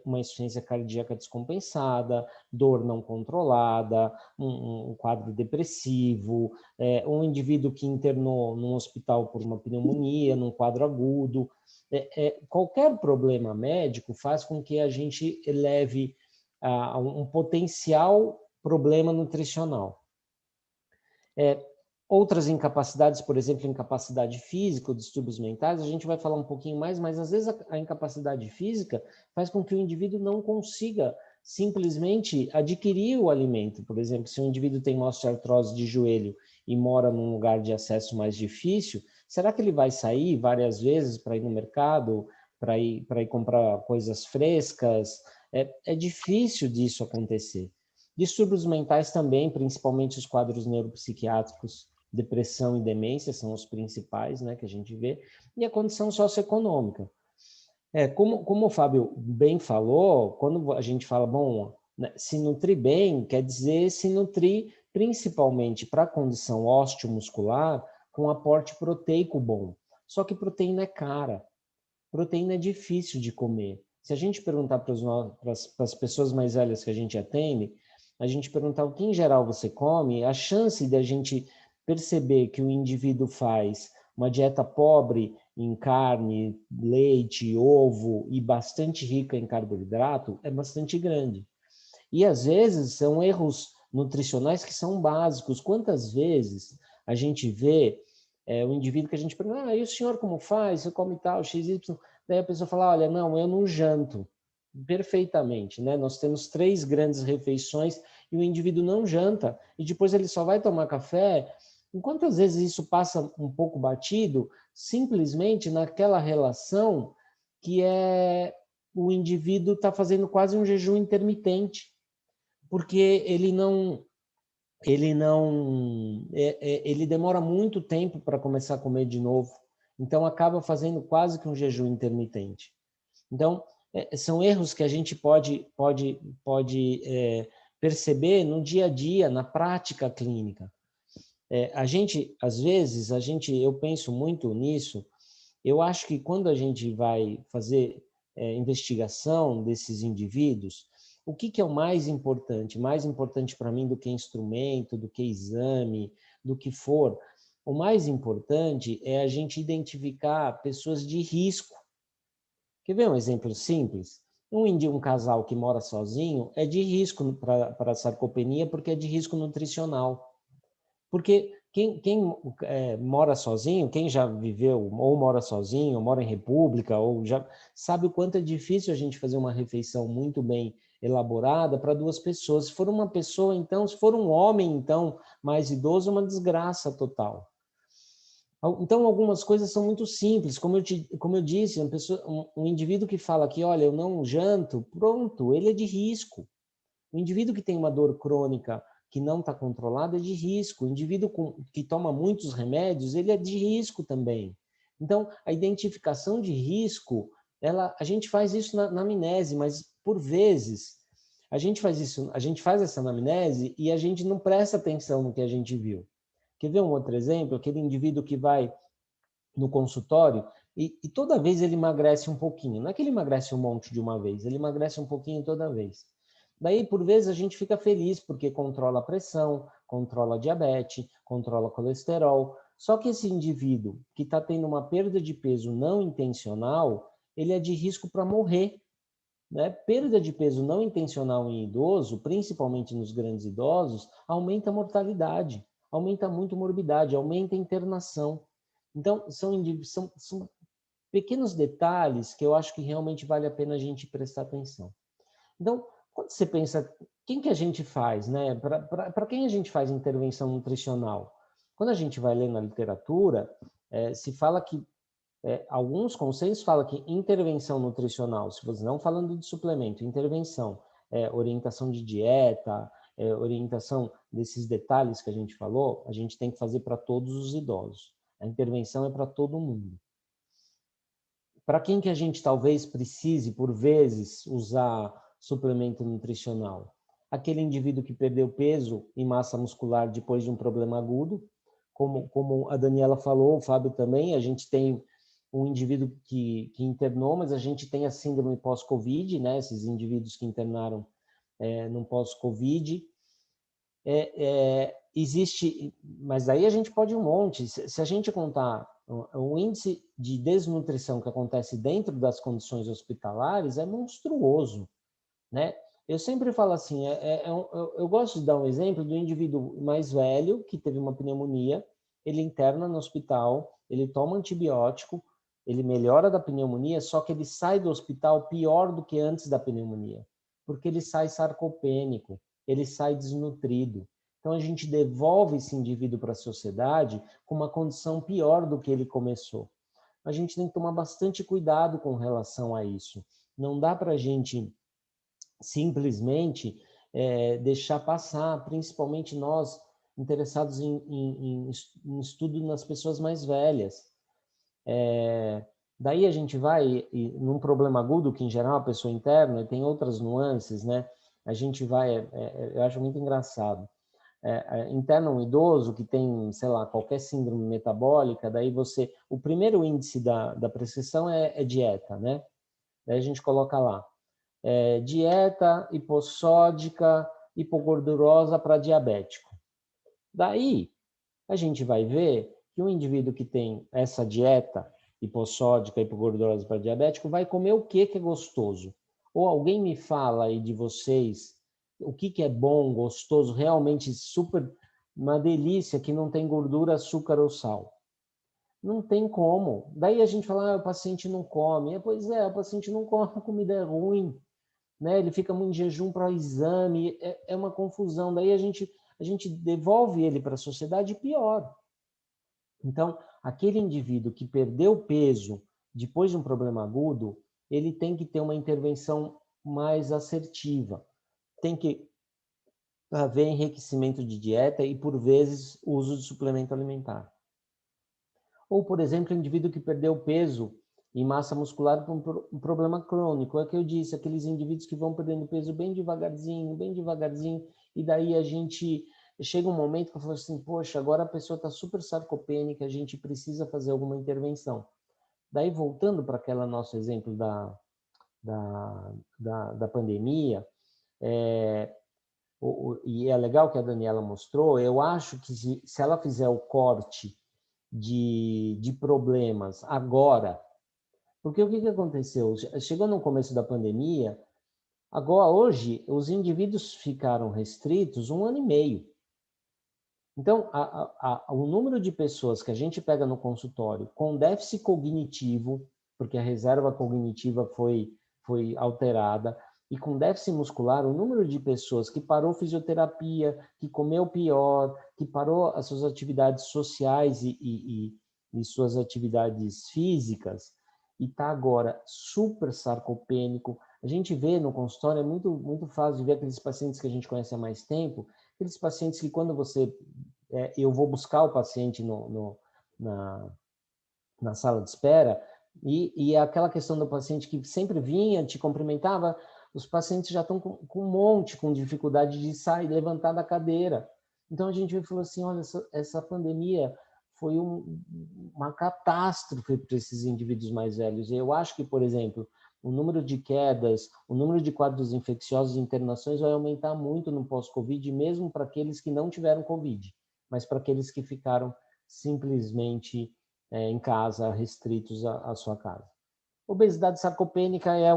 uma insuficiência cardíaca descompensada, dor não controlada, um quadro depressivo, um indivíduo que internou num hospital por uma pneumonia, num quadro agudo. Qualquer problema médico faz com que a gente eleve um potencial problema nutricional. Outras incapacidades, por exemplo, incapacidade física ou distúrbios mentais, a gente vai falar um pouquinho mais, mas às vezes a incapacidade física faz com que o indivíduo não consiga simplesmente adquirir o alimento. Por exemplo, se o indivíduo tem osteoartrose de joelho e mora num lugar de acesso mais difícil, será que ele vai sair várias vezes para ir no mercado, para ir comprar coisas frescas? É difícil disso acontecer. Distúrbios mentais também, principalmente os quadros neuropsiquiátricos, depressão e demência são os principais, né, que a gente vê, e a condição socioeconômica. Como o Fábio bem falou, quando a gente fala, bom, né, se nutrir bem, quer dizer se nutrir principalmente para a condição osteomuscular com aporte proteico bom. Só que proteína é cara, proteína é difícil de comer. Se a gente perguntar para as pessoas mais velhas que a gente atende, a gente perguntar o que em geral você come, a chance de a gente perceber que o indivíduo faz uma dieta pobre em carne, leite, ovo e bastante rica em carboidrato é bastante grande. E às vezes são erros nutricionais que são básicos. Quantas vezes a gente vê o indivíduo que a gente pergunta, e o senhor como faz? Você come tal, XY? Daí a pessoa fala, olha, não, eu não janto. Perfeitamente, né? Nós temos 3 grandes refeições e o indivíduo não janta e depois ele só vai tomar café. Enquanto às vezes isso passa um pouco batido, simplesmente naquela relação que o indivíduo está fazendo quase um jejum intermitente, porque ele demora muito tempo para começar a comer de novo, então acaba fazendo quase que um jejum intermitente. Então, são erros que a gente pode perceber no dia a dia, na prática clínica. A gente, às vezes, eu penso muito nisso, eu acho que quando a gente vai fazer investigação desses indivíduos, o que é o mais importante? Mais importante para mim do que instrumento, do que exame, do que for, o mais importante é a gente identificar pessoas de risco. Quer ver um exemplo simples? Um casal que mora sozinho é de risco para sarcopenia porque é de risco nutricional. Porque quem mora sozinho, quem já viveu ou mora sozinho, ou mora em república, ou já sabe o quanto é difícil a gente fazer uma refeição muito bem elaborada para 2 pessoas. Se for uma pessoa, então, se for um homem, então, mais idoso, é uma desgraça total. Então, algumas coisas são muito simples. Como eu disse, um indivíduo que fala que, olha, eu não janto, pronto, ele é de risco. O indivíduo que tem uma dor crônica que não está controlada é de risco. O indivíduo que toma muitos remédios, ele é de risco também. Então, a identificação de risco, a gente faz isso na anamnese, mas, por vezes, a gente faz essa anamnese e a gente não presta atenção no que a gente viu. Quer ver um outro exemplo? Aquele indivíduo que vai no consultório e toda vez ele emagrece um pouquinho. Não é que ele emagrece um monte de uma vez, ele emagrece um pouquinho toda vez. Daí, por vezes, a gente fica feliz porque controla a pressão, controla a diabetes, controla o colesterol. Só que esse indivíduo que está tendo uma perda de peso não intencional, ele é de risco para morrer. Né? Perda de peso não intencional em idoso, principalmente nos grandes idosos, aumenta a mortalidade, aumenta muito a morbidade, aumenta a internação. Então, são pequenos detalhes que eu acho que realmente vale a pena a gente prestar atenção. Então, quando você pensa, quem que a gente faz, né? Para quem a gente faz intervenção nutricional? Quando a gente vai ler na literatura, se fala que, alguns conselhos falam que intervenção nutricional, se você não falando de suplemento, intervenção, orientação de dieta, orientação desses detalhes que a gente falou, a gente tem que fazer para todos os idosos. A intervenção é para todo mundo. Para quem que a gente talvez precise, por vezes, usar suplemento nutricional? Aquele indivíduo que perdeu peso e massa muscular depois de um problema agudo, como a Daniela falou, o Fábio também, a gente tem um indivíduo que internou, mas a gente tem a síndrome pós-Covid, né? Esses indivíduos que internaram no pós-Covid. Existe, mas aí a gente pode um monte. Se a gente contar o índice de desnutrição que acontece dentro das condições hospitalares é monstruoso, né? Eu sempre falo assim, eu gosto de dar um exemplo do indivíduo mais velho que teve uma pneumonia ele interna no hospital, ele toma antibiótico, ele melhora da pneumonia, só que ele sai do hospital pior do que antes da pneumonia, porque ele sai sarcopênico, ele sai desnutrido. Então, a gente devolve esse indivíduo para a sociedade com uma condição pior do que ele começou. A gente tem que tomar bastante cuidado com relação a isso. Não dá para a gente simplesmente deixar passar, principalmente nós interessados em estudo nas pessoas mais velhas. Daí a gente vai num problema agudo, que em geral a pessoa interna, e tem outras nuances, né? A gente vai, eu acho muito engraçado. Interna um idoso que tem, sei lá, qualquer síndrome metabólica, daí o primeiro índice da prescrição é dieta, né? Daí a gente coloca lá, dieta hipossódica, hipogordurosa para diabético. Daí a gente vai ver que um indivíduo que tem essa dieta hipossódica, hipogordurosa para diabético vai comer o que é gostoso. Ou alguém me fala aí de vocês o que é bom, gostoso, realmente super, uma delícia, que não tem gordura, açúcar ou sal. Não tem como. Daí a gente fala, o paciente não come. Pois é, o paciente não come, a comida é ruim, né? Ele fica muito em jejum para exame, é uma confusão. Daí a gente devolve ele para a sociedade pior. Então, aquele indivíduo que perdeu peso depois de um problema agudo, ele tem que ter uma intervenção mais assertiva. Tem que haver enriquecimento de dieta e, por vezes, uso de suplemento alimentar. Ou, por exemplo, o indivíduo que perdeu peso e massa muscular por um problema crônico. É o que eu disse, aqueles indivíduos que vão perdendo peso bem devagarzinho, e daí a gente... Chega um momento que eu falo assim, poxa, agora a pessoa está super sarcopênica, a gente precisa fazer alguma intervenção. Daí, voltando para aquele nosso exemplo da pandemia, e é legal que a Daniela mostrou, eu acho que se ela fizer o corte de problemas agora, porque o que aconteceu? Chegou no começo da pandemia, agora, hoje, os indivíduos ficaram restritos 1 ano e meio. Então, o número de pessoas que a gente pega no consultório com déficit cognitivo, porque a reserva cognitiva foi alterada, e com déficit muscular, o número de pessoas que parou fisioterapia, que comeu pior, que parou as suas atividades sociais e suas atividades físicas, e está agora super sarcopênico. A gente vê no consultório, é muito, muito fácil de ver aqueles pacientes que a gente conhece há mais tempo, aqueles pacientes que quando eu vou buscar o paciente na sala de espera, e é aquela questão do paciente que sempre vinha, te cumprimentava, os pacientes já estão com um monte, com dificuldade de sair, levantar da cadeira. Então a gente falou assim, olha, essa pandemia foi uma catástrofe para esses indivíduos mais velhos. Eu acho que, por exemplo, o número de quedas, o número de quadros infecciosos e internações vai aumentar muito no pós-Covid, mesmo para aqueles que não tiveram Covid, mas para aqueles que ficaram simplesmente em casa, restritos à sua casa. Obesidade sarcopênica é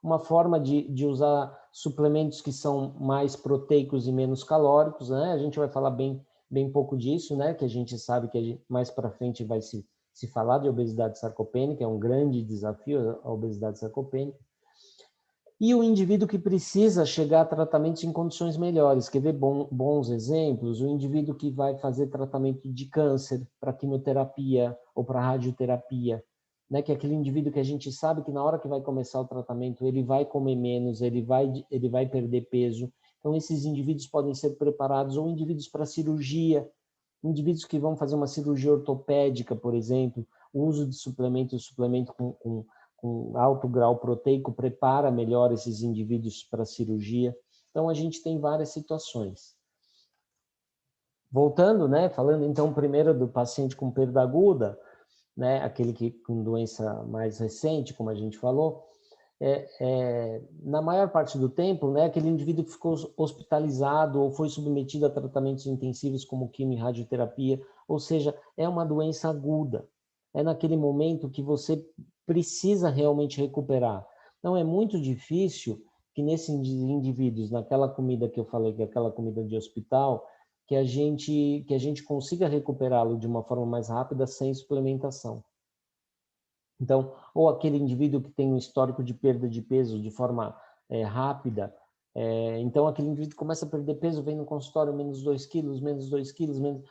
uma forma de usar suplementos que são mais proteicos e menos calóricos, né? A gente vai falar bem pouco disso, né? Que a gente sabe que mais para frente vai se falar de obesidade sarcopênica, é um grande desafio a obesidade sarcopênica. E o indivíduo que precisa chegar a tratamentos em condições melhores, quer ver bons exemplos? O indivíduo que vai fazer tratamento de câncer para quimioterapia ou para radioterapia, né? Que é aquele indivíduo que a gente sabe que na hora que vai começar o tratamento ele vai comer menos, ele vai perder peso. Então esses indivíduos podem ser preparados, ou indivíduos para cirurgia, indivíduos que vão fazer uma cirurgia ortopédica, por exemplo, o uso de suplemento com alto grau proteico prepara melhor esses indivíduos para a cirurgia. Então, a gente tem várias situações. Voltando, né, falando então primeiro do paciente com perda aguda, né, aquele que com doença mais recente, como a gente falou, na maior parte do tempo, né, aquele indivíduo que ficou hospitalizado ou foi submetido a tratamentos intensivos como quimio e radioterapia, ou seja, é uma doença aguda. É naquele momento que você precisa realmente recuperar. Então, é muito difícil que nesses indivíduos, naquela comida que eu falei, que é aquela comida de hospital, que a gente consiga recuperá-lo de uma forma mais rápida sem suplementação. Então, ou aquele indivíduo que tem um histórico de perda de peso de forma rápida, então aquele indivíduo começa a perder peso, vem no consultório menos 2 quilos, menos 2 quilos, menos...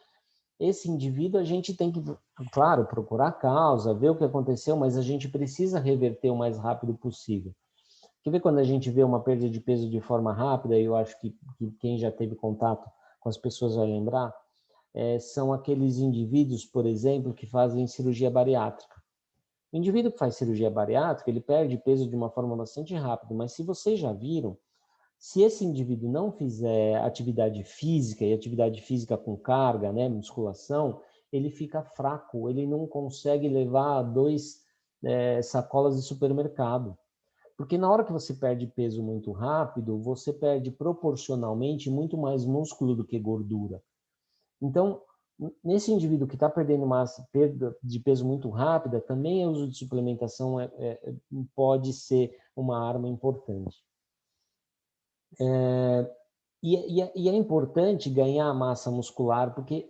Esse indivíduo a gente tem que, claro, procurar a causa, ver o que aconteceu, mas a gente precisa reverter o mais rápido possível. Quer ver quando a gente vê uma perda de peso de forma rápida, e eu acho que quem já teve contato com as pessoas vai lembrar, são aqueles indivíduos, por exemplo, que fazem cirurgia bariátrica. O indivíduo que faz cirurgia bariátrica, ele perde peso de uma forma bastante rápida, mas se vocês já viram, se esse indivíduo não fizer atividade física, e atividade física com carga, né, musculação, ele fica fraco, ele não consegue levar 2 sacolas de supermercado. Porque na hora que você perde peso muito rápido, você perde proporcionalmente muito mais músculo do que gordura. Então, nesse indivíduo que está perdendo perda de peso muito rápida, também o uso de suplementação pode ser uma arma importante. E é importante ganhar massa muscular, porque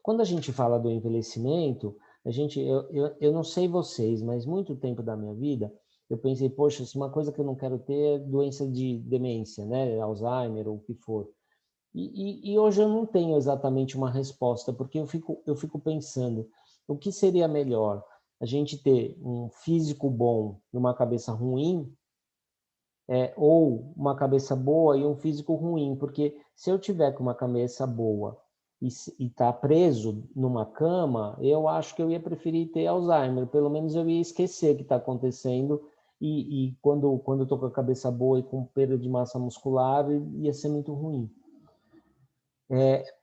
quando a gente fala do envelhecimento, eu não sei vocês, mas muito tempo da minha vida, eu pensei, poxa, se uma coisa que eu não quero ter é doença de demência, né, Alzheimer ou o que for. E hoje eu não tenho exatamente uma resposta, porque eu fico pensando, o que seria melhor? A gente ter um físico bom e uma cabeça ruim, ou uma cabeça boa e um físico ruim, porque se eu tiver com uma cabeça boa e tá preso numa cama, eu acho que eu ia preferir ter Alzheimer, pelo menos eu ia esquecer o que está acontecendo, e quando eu tô com a cabeça boa e com perda de massa muscular, ia ser muito ruim.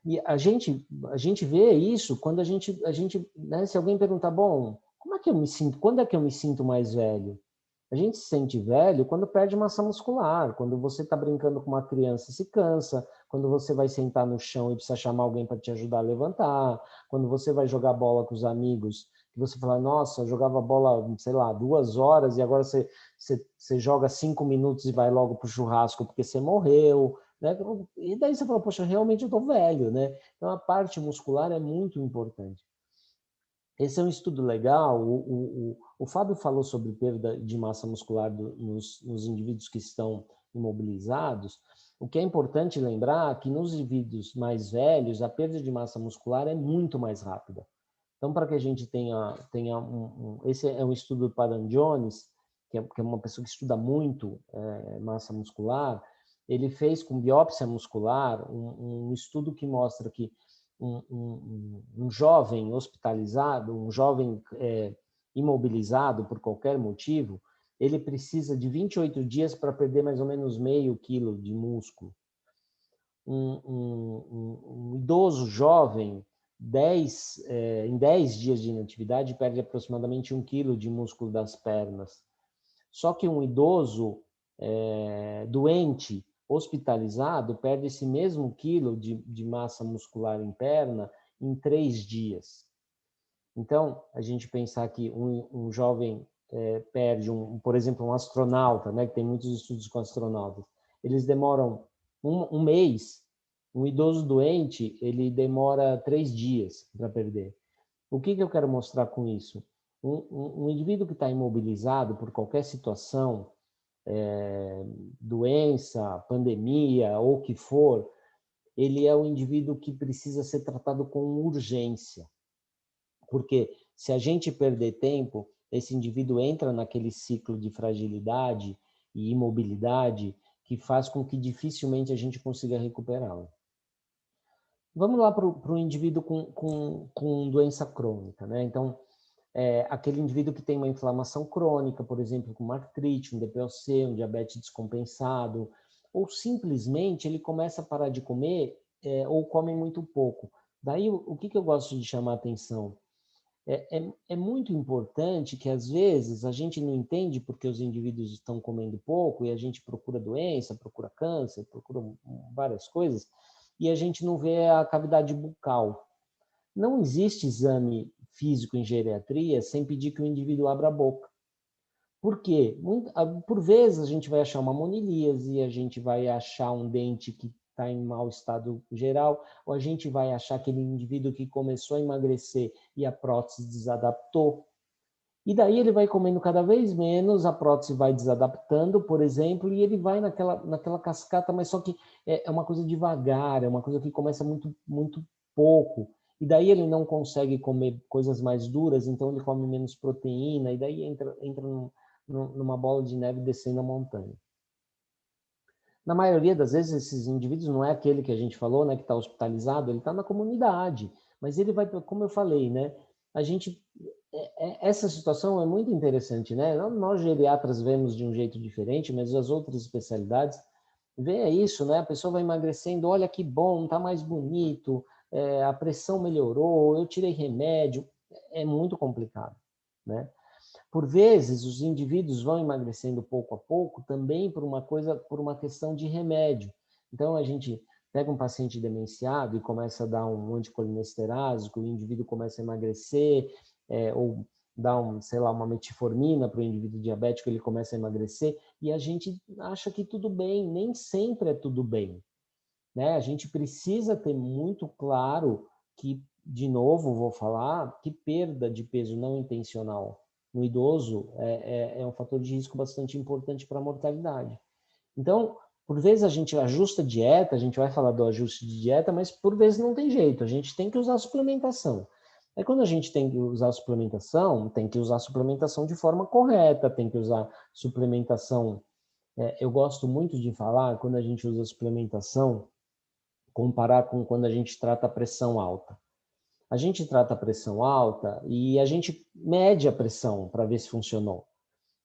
E a gente vê isso quando a gente né, se alguém perguntar, bom, como é que eu me sinto, quando é que eu me sinto mais velho? A gente se sente velho quando perde massa muscular, quando você está brincando com uma criança e se cansa, quando você vai sentar no chão e precisa chamar alguém para te ajudar a levantar, quando você vai jogar bola com os amigos, que você fala, nossa, eu jogava bola, sei lá, 2 horas e agora você joga 5 minutos e vai logo para o churrasco porque você morreu, né? E daí você fala, poxa, realmente eu estou velho, né? Então a parte muscular é muito importante. Esse é um estudo legal. O Fábio falou sobre perda de massa muscular nos indivíduos que estão imobilizados. O que é importante lembrar é que nos indivíduos mais velhos, a perda de massa muscular é muito mais rápida. Então, para que a gente tenha esse é um estudo do Padam Jones, que é uma pessoa que estuda muito massa muscular. Ele fez com biópsia muscular um estudo que mostra que um jovem hospitalizado, um jovem imobilizado por qualquer motivo, ele precisa de 28 dias para perder mais ou menos meio quilo de músculo. Um idoso jovem, em 10 dias de inatividade, perde aproximadamente 1 quilo de músculo das pernas. Só que um idoso doente, hospitalizado, perde esse mesmo quilo de massa muscular em perna em 3 dias. Então, a gente pensar que um jovem perde, por exemplo, um astronauta, né, que tem muitos estudos com astronautas, eles demoram um mês. Um idoso doente, ele demora 3 dias para perder. O que eu quero mostrar com isso? Um indivíduo que está imobilizado por qualquer situação, doença, pandemia ou o que for, ele é um indivíduo que precisa ser tratado com urgência. Porque se a gente perder tempo, esse indivíduo entra naquele ciclo de fragilidade e imobilidade que faz com que dificilmente a gente consiga recuperá-lo. Vamos lá para o indivíduo com doença crônica, né? Então, aquele indivíduo que tem uma inflamação crônica, por exemplo, com uma artrite, um DPOC, um diabetes descompensado, ou simplesmente ele começa a parar de comer ou come muito pouco. Daí, o que eu gosto de chamar a atenção? É muito importante que, às vezes, a gente não entende porque os indivíduos estão comendo pouco e a gente procura doença, procura câncer, procura várias coisas, e a gente não vê a cavidade bucal. Não existe exame físico em geriatria sem pedir que o indivíduo abra a boca. Por quê? Por vezes a gente vai achar uma monilíase, a gente vai achar um dente que está em mau estado geral, ou a gente vai achar aquele indivíduo que começou a emagrecer e a prótese desadaptou. E daí ele vai comendo cada vez menos, a prótese vai desadaptando, por exemplo, e ele vai naquela cascata, mas só que é uma coisa devagar, é uma coisa que começa muito, muito pouco. E daí ele não consegue comer coisas mais duras, então ele come menos proteína, e daí entra numa bola de neve descendo a montanha. Na maioria das vezes, esses indivíduos não é aquele que a gente falou, né, que está hospitalizado, ele está na comunidade, mas ele vai, como eu falei, né, essa situação é muito interessante, né? Nós geriatras vemos de um jeito diferente, mas as outras especialidades vê isso, né? A pessoa vai emagrecendo, olha que bom, tá mais bonito, a pressão melhorou, eu tirei remédio, é muito complicado, né? Por vezes, os indivíduos vão emagrecendo pouco a pouco também por uma questão de remédio. Então, a gente pega um paciente demenciado e começa a dar um anticolinesterásico, o indivíduo começa a emagrecer, ou dá uma metformina para o indivíduo diabético, ele começa a emagrecer, e a gente acha que tudo bem, nem sempre é tudo bem, né? A gente precisa ter muito claro que, de novo, vou falar, que perda de peso não intencional no idoso é um fator de risco bastante importante para a mortalidade. Então, por vezes a gente ajusta a dieta, a gente vai falar do ajuste de dieta, mas por vezes não tem jeito, a gente tem que usar suplementação. Aí quando a gente tem que usar suplementação, tem que usar suplementação de forma correta, tem que usar suplementação. Eu gosto muito de falar, quando a gente usa suplementação, comparar com quando a gente trata a pressão alta. A gente trata a pressão alta e a gente mede a pressão para ver se funcionou.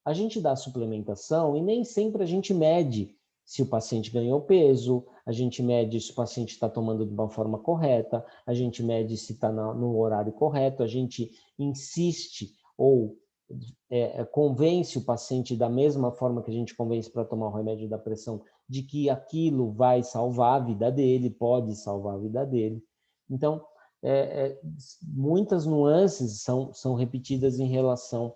A gente dá suplementação e nem sempre a gente mede se o paciente ganhou peso, a gente mede se o paciente está tomando de uma forma correta, a gente mede se está no horário correto, a gente insiste ou convence o paciente da mesma forma que a gente convence para tomar o remédio da pressão, de que aquilo vai salvar a vida dele, pode salvar a vida dele. Então, muitas nuances são repetidas em relação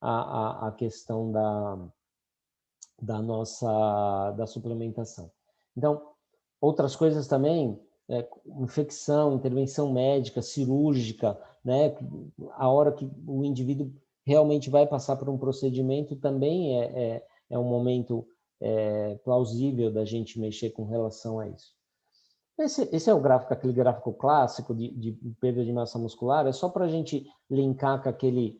à questão da suplementação. Então, outras coisas também, infecção, intervenção médica, cirúrgica, né? A hora que o indivíduo realmente vai passar por um procedimento também é um momento plausível da gente mexer com relação a isso. Esse é o gráfico, aquele gráfico clássico de perda de massa muscular, é só para a gente linkar com aquele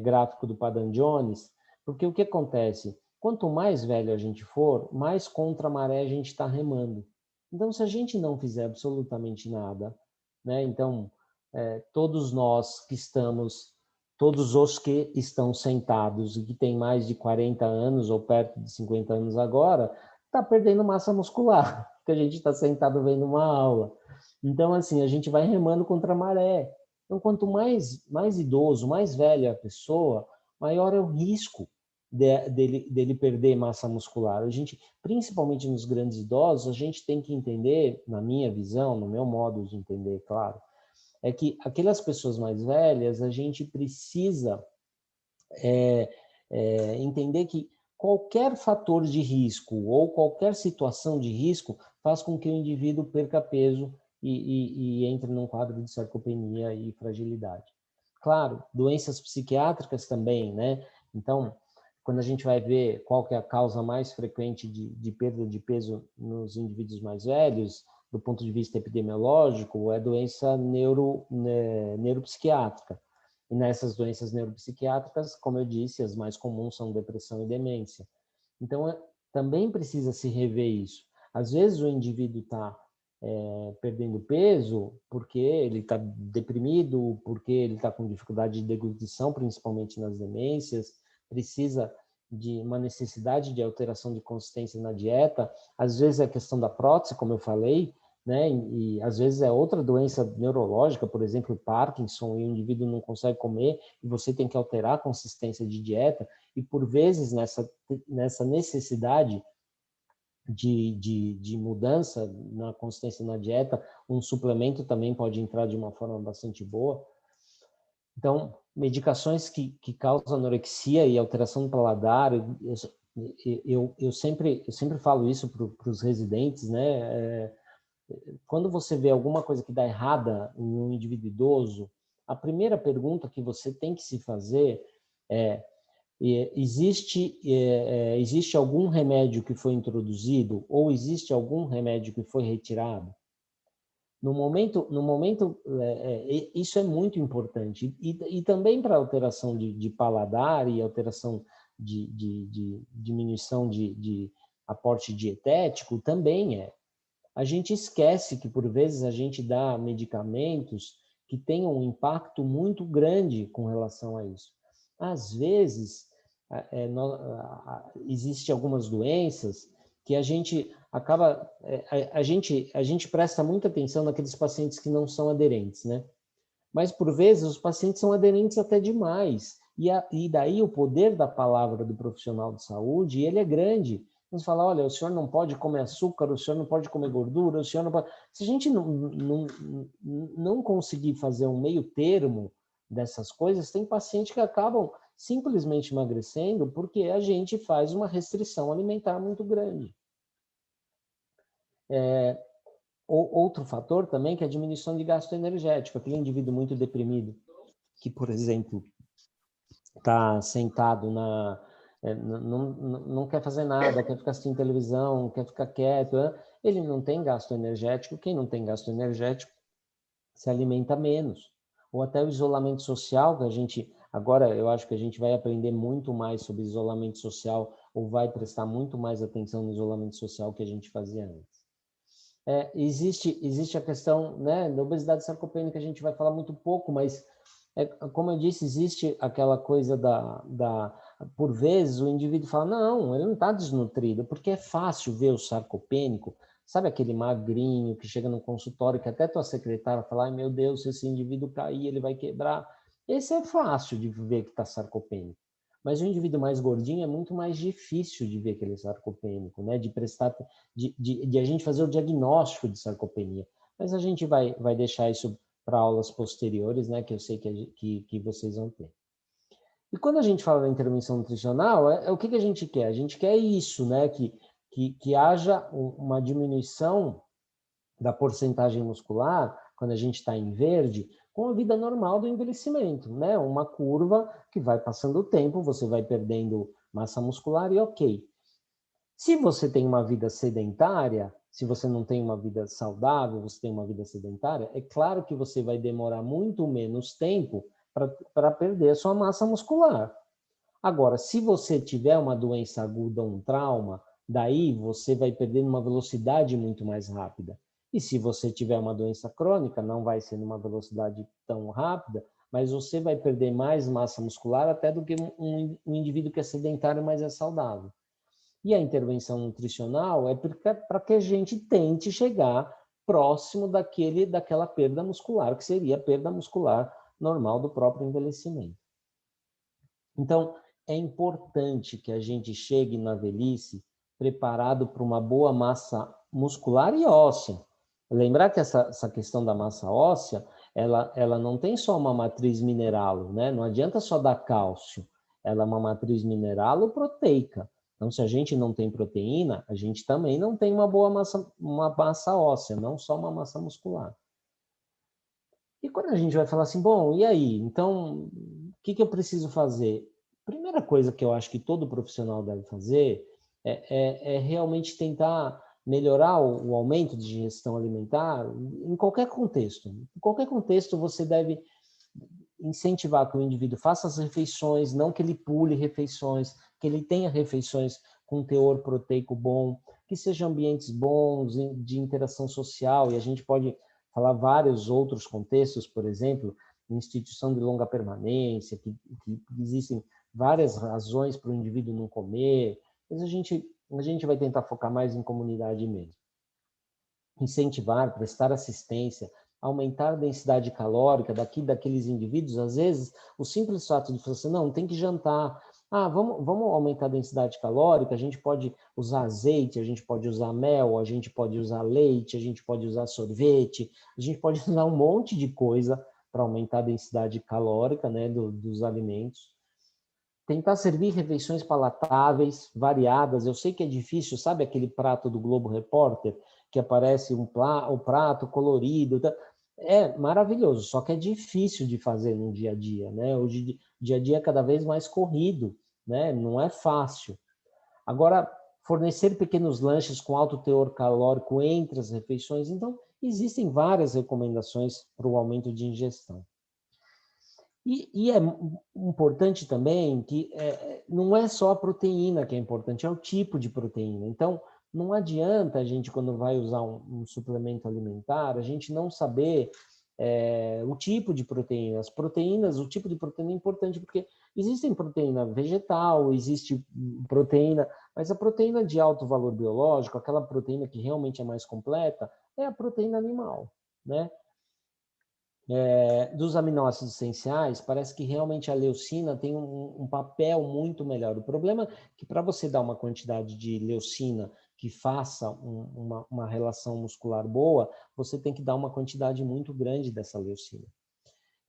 gráfico do Padan-Jones, porque o que acontece? Quanto mais velho a gente for, mais contra a maré a gente está remando. Então, se a gente não fizer absolutamente nada, né? Então, todos os que estão sentados e que têm mais de 40 anos ou perto de 50 anos agora, está perdendo massa muscular, porque a gente está sentado vendo uma aula. Então, assim, a gente vai remando contra a maré. Então, quanto mais idoso, mais velha a pessoa, maior é o risco dele perder massa muscular. A gente, principalmente nos grandes idosos, a gente tem que entender, na minha visão, no meu modo de entender, claro, é que aquelas pessoas mais velhas, a gente precisa entender que qualquer fator de risco ou qualquer situação de risco faz com que o indivíduo perca peso e entre num quadro de sarcopenia e fragilidade. Claro, doenças psiquiátricas também, né? Então, quando a gente vai ver qual que é a causa mais frequente de perda de peso nos indivíduos mais velhos, do ponto de vista epidemiológico, é doença neuropsiquiátrica. E nessas doenças neuropsiquiátricas, como eu disse, as mais comuns são depressão e demência. Então, também precisa se rever isso. Às vezes o indivíduo está perdendo peso porque ele está deprimido, porque ele está com dificuldade de deglutição, principalmente nas demências, precisa de uma necessidade de alteração de consistência na dieta. Às vezes é a questão da prótese, como eu falei, né? E às vezes é outra doença neurológica, por exemplo, Parkinson, e o indivíduo não consegue comer e você tem que alterar a consistência de dieta, e por vezes nessa necessidade de mudança na consistência na dieta, um suplemento também pode entrar de uma forma bastante boa. Então, medicações que causam anorexia e alteração do paladar, eu sempre falo isso para os residentes, né? Quando você vê alguma coisa que dá errada em um indivíduo idoso, a primeira pergunta que você tem que se fazer é: existe algum remédio que foi introduzido ou existe algum remédio que foi retirado? No momento, isso é muito importante. E também para alteração de paladar e alteração de diminuição de aporte dietético, também é. A gente esquece que, por vezes, a gente dá medicamentos que têm um impacto muito grande com relação a isso. Às vezes, existem algumas doenças que a gente acaba... A gente presta muita atenção naqueles pacientes que não são aderentes, né? Mas, por vezes, os pacientes são aderentes até demais. E daí o poder da palavra do profissional de saúde, ele é grande. Você fala, olha, o senhor não pode comer açúcar, o senhor não pode comer gordura, o senhor não pode... Se a gente não conseguir fazer um meio termo dessas coisas, tem pacientes que acabam simplesmente emagrecendo porque a gente faz uma restrição alimentar muito grande. Outro fator também que é a diminuição de gasto energético. Aquele indivíduo muito deprimido que, por exemplo, está sentado não quer fazer nada, quer ficar assistindo televisão, quer ficar quieto, ele não tem gasto energético. Quem não tem gasto energético se alimenta menos. Ou até o isolamento social, que a gente, agora eu acho que a gente vai aprender muito mais sobre isolamento social, ou vai prestar muito mais atenção no isolamento social que a gente fazia antes. Existe a questão, né, da obesidade sarcopênica, a gente vai falar muito pouco, mas como eu disse, existe aquela coisa por vezes o indivíduo fala, não, ele não está desnutrido, porque é fácil ver o sarcopênico, sabe aquele magrinho que chega no consultório, que até tua secretária fala, ai meu Deus, se esse indivíduo cair, ele vai quebrar. Esse é fácil de ver que está sarcopênico. Mas o indivíduo mais gordinho é muito mais difícil de ver que ele é sarcopênico, né? De a gente fazer o diagnóstico de sarcopenia. Mas a gente vai deixar isso para aulas posteriores, né? Que eu sei que vocês vão ter. E quando a gente fala da intervenção nutricional, o que a gente quer? A gente quer isso, né? Que haja uma diminuição da porcentagem muscular, quando a gente está em verde, com a vida normal do envelhecimento, né? Uma curva que vai passando o tempo, você vai perdendo massa muscular e ok. Se você tem uma vida sedentária, se você não tem uma vida saudável, você tem uma vida sedentária, é claro que você vai demorar muito menos tempo para perder a sua massa muscular. Agora, se você tiver uma doença aguda, um trauma, daí você vai perder numa velocidade muito mais rápida. E se você tiver uma doença crônica, não vai ser numa velocidade tão rápida, mas você vai perder mais massa muscular até do que um indivíduo que é sedentário, mas é saudável. E a intervenção nutricional é para que a gente tente chegar próximo daquela perda muscular, que seria a perda muscular normal do próprio envelhecimento. Então, é importante que a gente chegue na velhice preparado para uma boa massa muscular e óssea. Lembrar que essa questão da massa óssea, ela não tem só uma matriz mineral, né? Não adianta só dar cálcio. Ela é uma matriz mineral ou proteica. Então, se a gente não tem proteína, a gente também não tem uma boa massa óssea, não só uma massa muscular. E quando a gente vai falar assim, bom, e aí? Então, o que eu preciso fazer? Primeira coisa que eu acho que todo profissional deve fazer é realmente tentar melhorar o aumento de ingestão alimentar em qualquer contexto. Em qualquer contexto, você deve incentivar que o indivíduo faça as refeições, não que ele pule refeições, que ele tenha refeições com teor proteico bom, que sejam ambientes bons de interação social, e a gente pode falar vários outros contextos, por exemplo, instituição de longa permanência, que existem várias razões para o indivíduo não comer, mas a gente vai tentar focar mais em comunidade mesmo. Incentivar, prestar assistência, aumentar a densidade calórica daqueles indivíduos. Às vezes, o simples fato de falar assim, não, tem que jantar, vamos aumentar a densidade calórica, a gente pode usar azeite, a gente pode usar mel, a gente pode usar leite, a gente pode usar sorvete, a gente pode usar um monte de coisa para aumentar a densidade calórica, né, dos alimentos. tentar servir refeições palatáveis, variadas. Eu sei que é difícil, sabe aquele prato do Globo Repórter, que aparece um prato colorido? É maravilhoso, só que é difícil de fazer no dia a dia, né? Hoje, dia a dia é cada vez mais corrido, né? Não é fácil. Agora, fornecer pequenos lanches com alto teor calórico entre as refeições, então, existem várias recomendações para o aumento de ingestão. E é importante também que não é só a proteína que é importante, é o tipo de proteína. Então, não adianta a gente, quando vai usar um suplemento alimentar, a gente não saber o tipo de proteína. As proteínas, o tipo de proteína é importante, porque existem proteína vegetal, existe proteína, mas a proteína de alto valor biológico, aquela proteína que realmente é mais completa, é a proteína animal, né? Dos aminoácidos essenciais, parece que realmente a leucina tem um papel muito melhor. O problema é que para você dar uma quantidade de leucina que faça uma relação muscular boa, você tem que dar uma quantidade muito grande dessa leucina.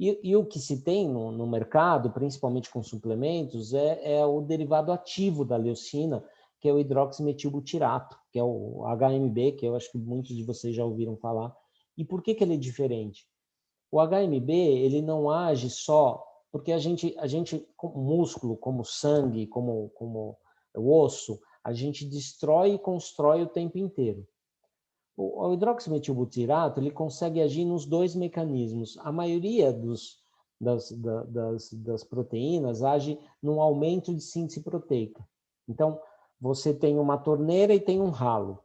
E o que se tem no mercado, principalmente com suplementos, é o derivado ativo da leucina, que é o hidroximetilbutirato, que é o HMB, que eu acho que muitos de vocês já ouviram falar. E por que ele é diferente? O HMB, ele não age só, porque a gente como músculo, como sangue, como o osso, a gente destrói e constrói o tempo inteiro. O hidroximetilbutirato, ele consegue agir nos dois mecanismos. A maioria das proteínas age num aumento de síntese proteica. Então, você tem uma torneira e tem um ralo.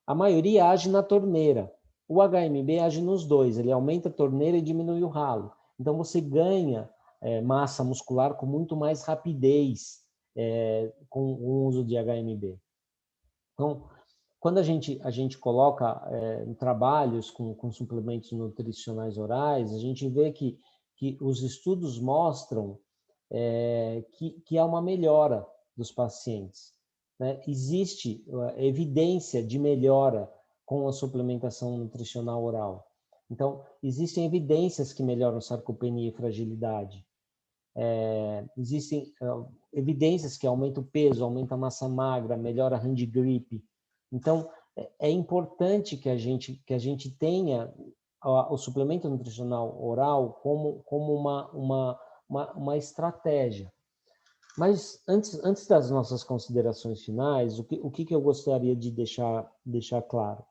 A maioria age na torneira. O HMB age nos dois, ele aumenta a torneira e diminui o ralo. Então, você ganha massa muscular com muito mais rapidez com o uso de HMB. Então, quando a gente coloca trabalhos com suplementos nutricionais orais, a gente vê que os estudos mostram que há uma melhora dos pacientes, né? Existe evidência de melhora com a suplementação nutricional oral. Então, existem evidências que melhoram sarcopenia e fragilidade. Existem evidências que aumentam o peso, aumenta a massa magra, melhora a hand grip. Então, é importante que a gente tenha o suplemento nutricional oral como uma estratégia. Mas antes das nossas considerações finais, o que eu gostaria de deixar claro?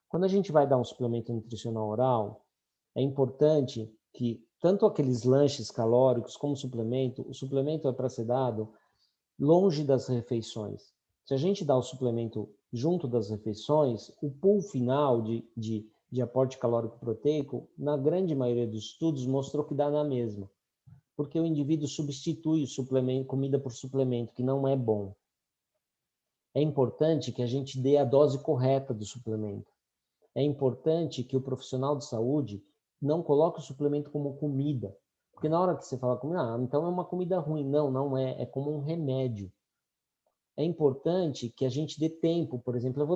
Quando a gente vai dar um suplemento nutricional oral, é importante que tanto aqueles lanches calóricos como o suplemento é para ser dado longe das refeições. Se a gente dá o suplemento junto das refeições, o pool final de aporte calórico proteico, na grande maioria dos estudos, mostrou que dá na mesma. Porque o indivíduo substitui o suplemento, comida por suplemento, que não é bom. É importante que a gente dê a dose correta do suplemento. É importante que o profissional de saúde não coloque o suplemento como comida. Porque na hora que você fala comida, então é uma comida ruim. Não é. É como um remédio. É importante que a gente dê tempo. Por exemplo, eu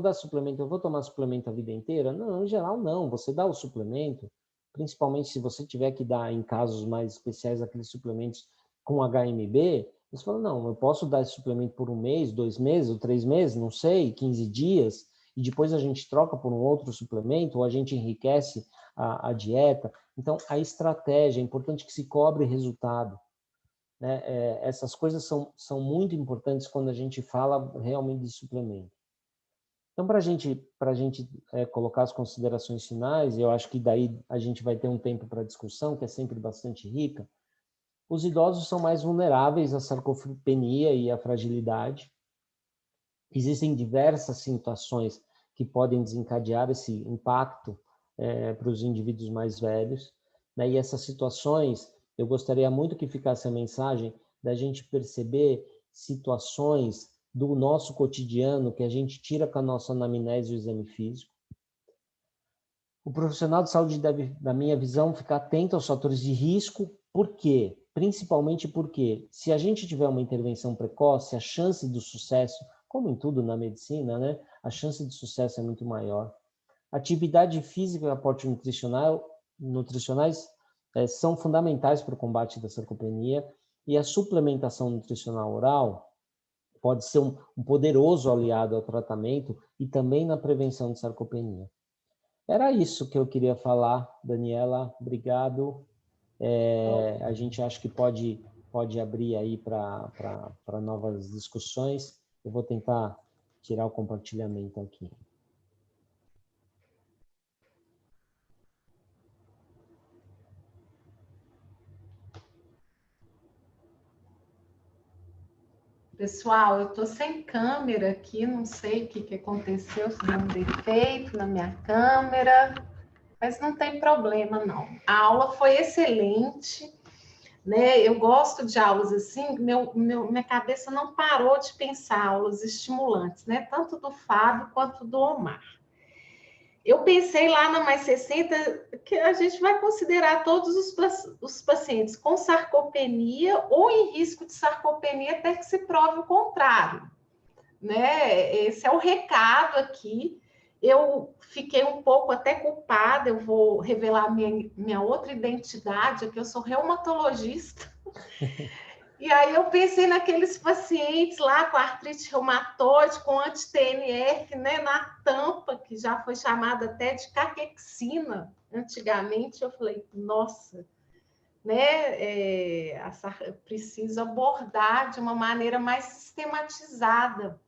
vou tomar suplemento a vida inteira? Não, em geral não. Você dá o suplemento, principalmente se você tiver que dar em casos mais especiais aqueles suplementos com HMB, você fala, não, eu posso dar esse suplemento por 1 mês, 2 meses, ou 3 meses, não sei, 15 dias, e depois a gente troca por um outro suplemento, ou a gente enriquece a dieta. Então, a estratégia, é importante que se cobre resultado. Né? Essas coisas são muito importantes quando a gente fala realmente de suplemento. Então, para a gente colocar as considerações finais, eu acho que daí a gente vai ter um tempo para discussão, que é sempre bastante rica. Os idosos são mais vulneráveis à sarcopenia e à fragilidade. Existem diversas situações que podem desencadear esse impacto para os indivíduos mais velhos, né? E essas situações, eu gostaria muito que ficasse a mensagem da gente perceber situações do nosso cotidiano que a gente tira com a nossa anamnese e o exame físico. O profissional de saúde deve, na minha visão, ficar atento aos fatores de risco. Por quê? Principalmente porque, se a gente tiver uma intervenção precoce, a chance do sucesso, como em tudo na medicina, né? A chance de sucesso é muito maior. Atividade física e aporte nutricionais são fundamentais para o combate da sarcopenia. E a suplementação nutricional oral pode ser um poderoso aliado ao tratamento e também na prevenção de sarcopenia. Era isso que eu queria falar, Daniela. Obrigado. A gente acha que pode abrir aí para novas discussões. Eu vou tentar tirar o compartilhamento aqui. Pessoal, eu estou sem câmera aqui, não sei o que aconteceu, se deu um defeito na minha câmera, mas não tem problema, não. A aula foi excelente, né? Eu gosto de aulas assim, minha cabeça não parou de pensar aulas estimulantes, né? Tanto do Fábio quanto do Omar. Eu pensei lá na Mais 60 que a gente vai considerar todos os pacientes com sarcopenia ou em risco de sarcopenia até que se prove o contrário, né? Esse é o recado aqui. Eu fiquei um pouco até culpada, eu vou revelar minha outra identidade, que eu sou reumatologista. E aí eu pensei naqueles pacientes lá com artrite reumatoide, com anti-TNF, né, na tampa, que já foi chamada até de caquexina. Antigamente eu falei, nossa, né, preciso abordar de uma maneira mais sistematizada,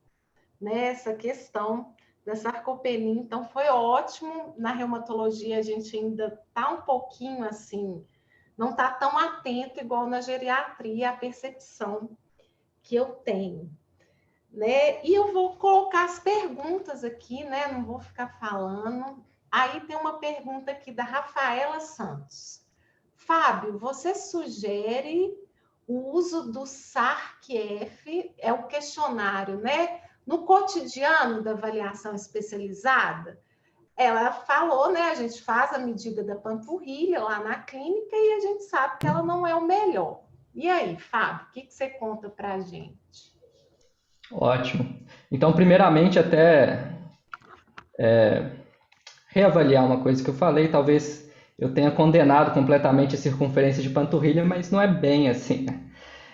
né, essa questão da sarcopenia. Então foi ótimo. Na reumatologia a gente ainda está um pouquinho assim, não está tão atento igual na geriatria, a percepção que eu tenho, né? E eu vou colocar as perguntas aqui, né? Não vou ficar falando. Aí tem uma pergunta aqui da Rafaela Santos. Fábio, você sugere o uso do SARC-F, é o questionário, né? No cotidiano da avaliação especializada? Ela falou, né? A gente faz a medida da panturrilha lá na clínica e a gente sabe que ela não é o melhor. E aí, Fábio, o que você conta para a gente? Ótimo. Então, primeiramente, até reavaliar uma coisa que eu falei, talvez eu tenha condenado completamente a circunferência de panturrilha, mas não é bem assim, né?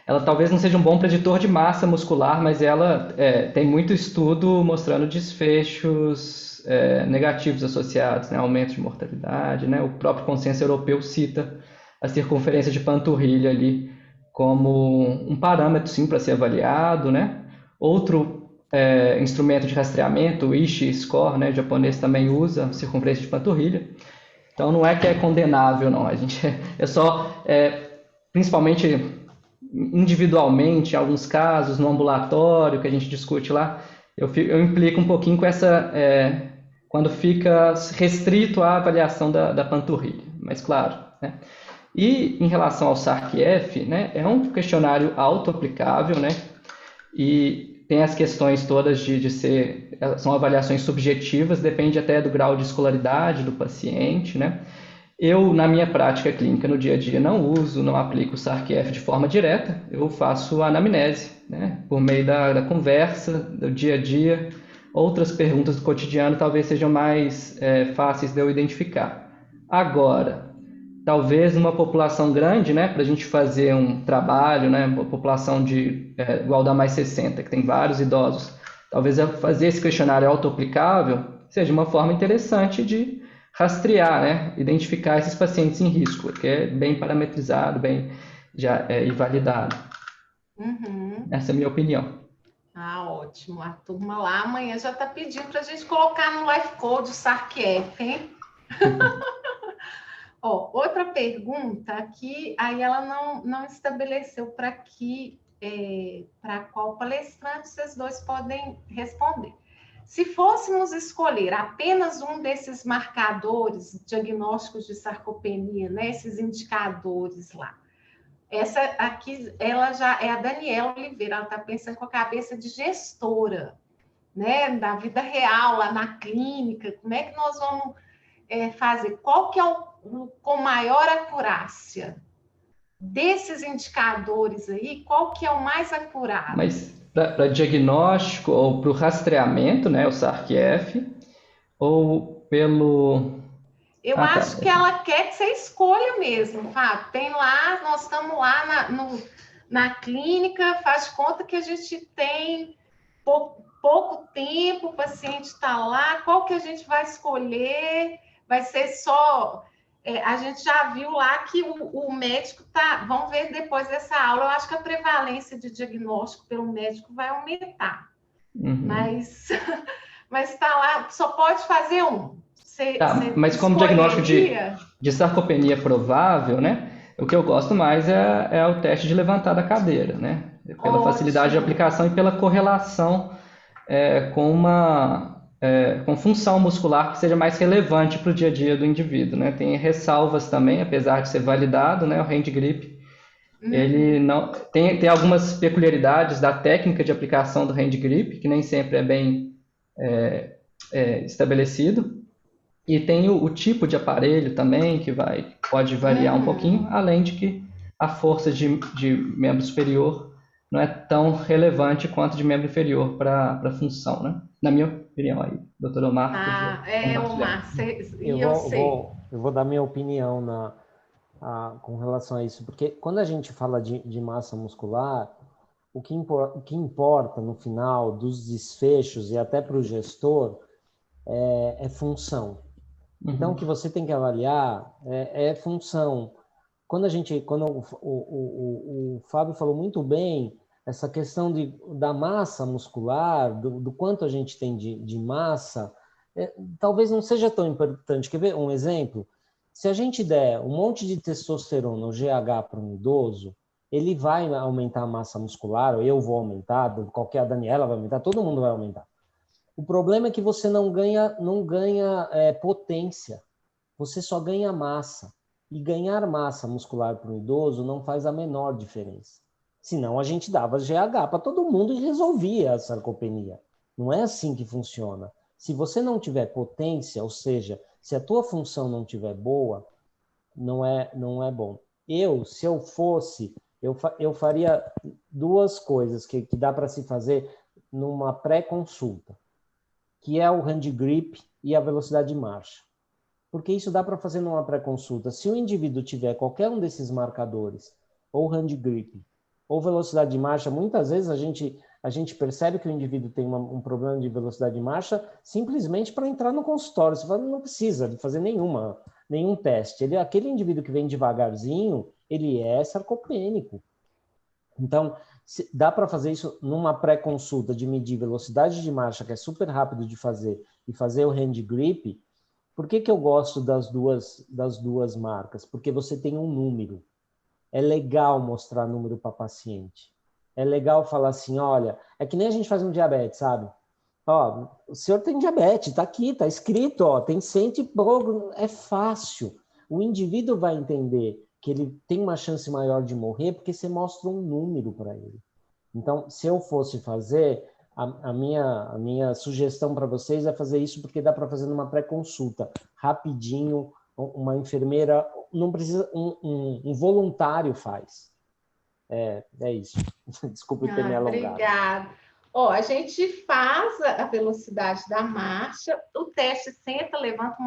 Ela talvez não seja um bom preditor de massa muscular, mas ela tem muito estudo mostrando desfechos negativos associados, né? Aumento de mortalidade, né? O próprio consenso europeu cita a circunferência de panturrilha ali como um parâmetro, sim, para ser avaliado, né? Outro instrumento de rastreamento, o Ishii Score, né? O japonês também usa a circunferência de panturrilha. Então não é que é condenável, não. A gente principalmente individualmente, em alguns casos, no ambulatório, que a gente discute lá, eu implico um pouquinho com essa, quando fica restrito à avaliação da panturrilha, mas claro, né? E em relação ao SARC-F, né, é um questionário auto-aplicável, né, e tem as questões todas são avaliações subjetivas, depende até do grau de escolaridade do paciente, né. Eu, na minha prática clínica, no dia a dia, não aplico o SARC-F de forma direta, eu faço a anamnese, né, por meio da conversa, do dia a dia. Outras perguntas do cotidiano talvez sejam mais fáceis de eu identificar. Agora, talvez numa população grande, né, para a gente fazer um trabalho, né, uma população igual da Mais 60, que tem vários idosos, talvez fazer esse questionário auto-aplicável seja uma forma interessante de rastrear, né, identificar esses pacientes em risco, que é bem parametrizado, e validado. Uhum. Essa é a minha opinião. Ah, ótimo. A turma lá amanhã já está pedindo para a gente colocar no Life Code o SARC-F, hein? Outra pergunta aqui, aí ela não estabeleceu para qual palestrante vocês dois podem responder. Se fôssemos escolher apenas um desses marcadores diagnósticos de sarcopenia, né, esses indicadores lá, essa aqui, ela já é a Daniela Oliveira, ela está pensando com a cabeça de gestora, né, da vida real, lá na clínica, como é que nós vamos fazer? Qual que é com maior acurácia desses indicadores aí, qual que é o mais acurado? Mas para diagnóstico ou para o rastreamento, né, o SARC-F, ou pelo... Eu acho que ela quer que você escolha mesmo, Fábio. Tem lá, nós estamos lá na clínica, faz de conta que a gente tem pouco tempo, o paciente está lá, qual que a gente vai escolher? Vai ser só... a gente já viu lá que o médico tá... Vamos ver depois dessa aula, eu acho que a prevalência de diagnóstico pelo médico vai aumentar. Mas está lá, só pode fazer um. Mas como diagnóstico de sarcopenia provável, né? O que eu gosto mais é o teste de levantar da cadeira, né? Pela facilidade de aplicação e pela correlação com função muscular que seja mais relevante para o dia a dia do indivíduo, né? Tem ressalvas também, apesar de ser validado, né? O hand grip, ele não tem algumas peculiaridades da técnica de aplicação do hand grip, que nem sempre é bem estabelecido. E tem o tipo de aparelho também, que pode variar um pouquinho, além de que a força de membro superior não é tão relevante quanto de membro inferior para a função, né? Na minha opinião aí, doutor Omar. Omar, eu vou dar minha opinião com relação a isso, porque quando a gente fala de massa muscular, o que importa no final dos desfechos e até para o gestor é função. Então, o que você tem que avaliar é função. Quando o Fábio falou muito bem, essa questão da massa muscular, do quanto a gente tem de massa, talvez não seja tão importante. Quer ver um exemplo? Se a gente der um monte de testosterona, o GH, para um idoso, ele vai aumentar a massa muscular, ou eu vou aumentar, a Daniela vai aumentar, todo mundo vai aumentar. O problema é que você não ganha potência, você só ganha massa. E ganhar massa muscular para um idoso não faz a menor diferença. Senão a gente dava GH para todo mundo e resolvia a sarcopenia. Não é assim que funciona. Se você não tiver potência, ou seja, se a tua função não tiver boa, não é bom. Se eu fosse, eu faria duas coisas que dá para se fazer numa pré-consulta, que é o hand grip e a velocidade de marcha. Porque isso dá para fazer numa pré-consulta. Se o indivíduo tiver qualquer um desses marcadores, ou hand grip, ou velocidade de marcha, muitas vezes a gente percebe que o indivíduo tem um problema de velocidade de marcha simplesmente para entrar no consultório. Você não precisa de fazer nenhum teste. Aquele indivíduo que vem devagarzinho, ele é sarcopênico. Então, dá para fazer isso numa pré-consulta, de medir velocidade de marcha, que é super rápido de fazer, e fazer o hand grip. Por que eu gosto das duas marcas? Porque você tem um número. É legal mostrar número para paciente. É legal falar assim, olha, é que nem a gente faz um diabetes, sabe? Ó, o senhor tem diabetes, tá aqui, tá escrito, ó, tem 100 e pouco, é fácil. O indivíduo vai entender que ele tem uma chance maior de morrer porque você mostra um número para ele. Então, se eu fosse fazer, a minha sugestão para vocês é fazer isso, porque dá para fazer numa pré-consulta, rapidinho, uma enfermeira, não precisa, um voluntário faz. É isso. Desculpe ter me alongado. Obrigada. A gente faz a velocidade da marcha, o teste senta, levanta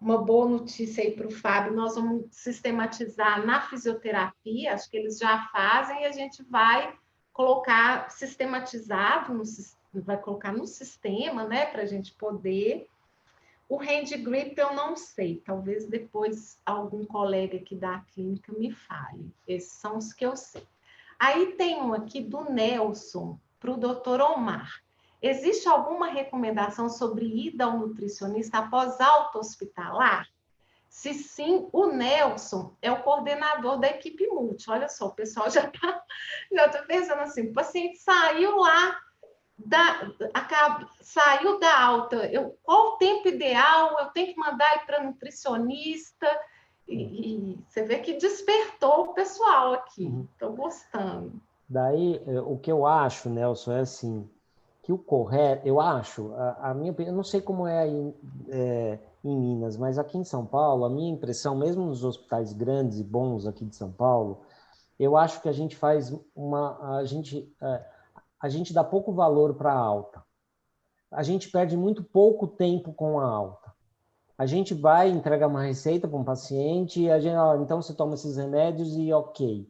uma boa notícia aí para o Fábio, nós vamos sistematizar na fisioterapia, acho que eles já fazem, e a gente vai colocar sistematizado, vai colocar no sistema, né, para a gente poder. O hand grip eu não sei, talvez depois algum colega aqui da clínica me fale. Esses são os que eu sei. Aí tem um aqui do Nelson, para o doutor Omar. Existe alguma recomendação sobre ida ao nutricionista após alta hospitalar? Se sim, o Nelson é o coordenador da equipe multi. Olha só, o pessoal já está pensando assim, o paciente saiu lá, saiu da alta, qual o tempo ideal? Eu tenho que mandar ir para nutricionista? E você vê que despertou o pessoal aqui. Estou gostando. Daí, o que eu acho, Nelson, é assim, que o correto, eu acho, a minha opinião, eu não sei como é aí em Minas, mas aqui em São Paulo, a minha impressão, mesmo nos hospitais grandes e bons aqui de São Paulo, eu acho que a gente faz a gente dá pouco valor para a alta. A gente perde muito pouco tempo com a alta. A gente vai, entrega uma receita para um paciente, e então você toma esses remédios e ok.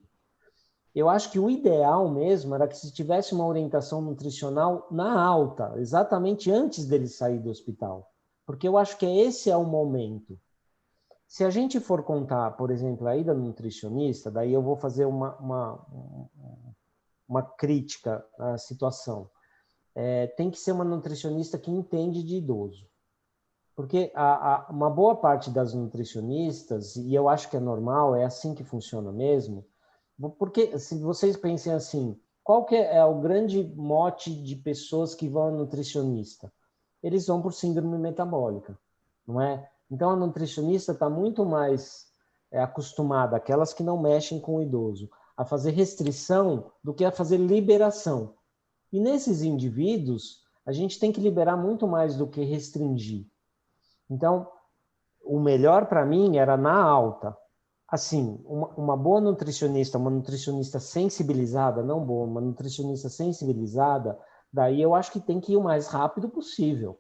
Eu acho que o ideal mesmo era que se tivesse uma orientação nutricional na alta, exatamente antes dele sair do hospital. Porque eu acho que esse é o momento. Se a gente for contar, por exemplo, a ida no nutricionista, daí eu vou fazer uma crítica à situação. Tem que ser uma nutricionista que entende de idoso. Porque uma boa parte das nutricionistas, e eu acho que é normal, é assim que funciona mesmo, porque se vocês pensem assim, qual que é o grande mote de pessoas que vão ao nutricionista? Eles vão por síndrome metabólica, não é? Então a nutricionista está muito mais acostumada, aquelas que não mexem com o idoso, a fazer restrição do que a fazer liberação. E nesses indivíduos, a gente tem que liberar muito mais do que restringir. Então, o melhor para mim era na alta. Assim, uma boa nutricionista, uma nutricionista sensibilizada, não boa, uma nutricionista sensibilizada, daí eu acho que tem que ir o mais rápido possível.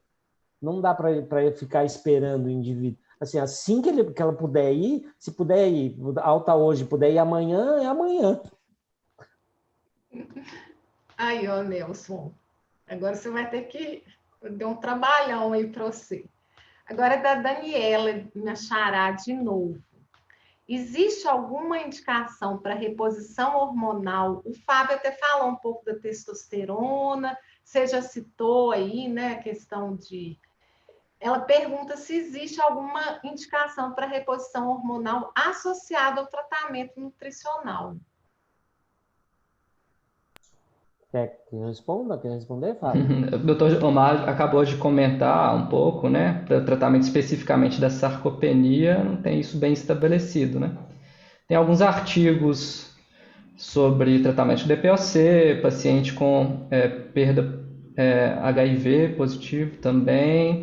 Não dá para ficar esperando o indivíduo. Assim que ela puder ir, se puder ir alta hoje, puder ir amanhã, é amanhã. Aí, ó, Nelson, agora você vai ter que dar um trabalhão aí para você. Agora é da Daniela, minha xará, de novo. Existe alguma indicação para reposição hormonal? O Fábio até falou um pouco da testosterona, você já citou aí, né, a questão de... Ela pergunta se existe alguma indicação para reposição hormonal associada ao tratamento nutricional. Quer que eu responda? Quer responder, Fábio? O Dr. Omar acabou de comentar um pouco, né? Para o tratamento especificamente da sarcopenia, não tem isso bem estabelecido, né? Tem alguns artigos sobre tratamento de DPOC, paciente com perda HIV positivo também,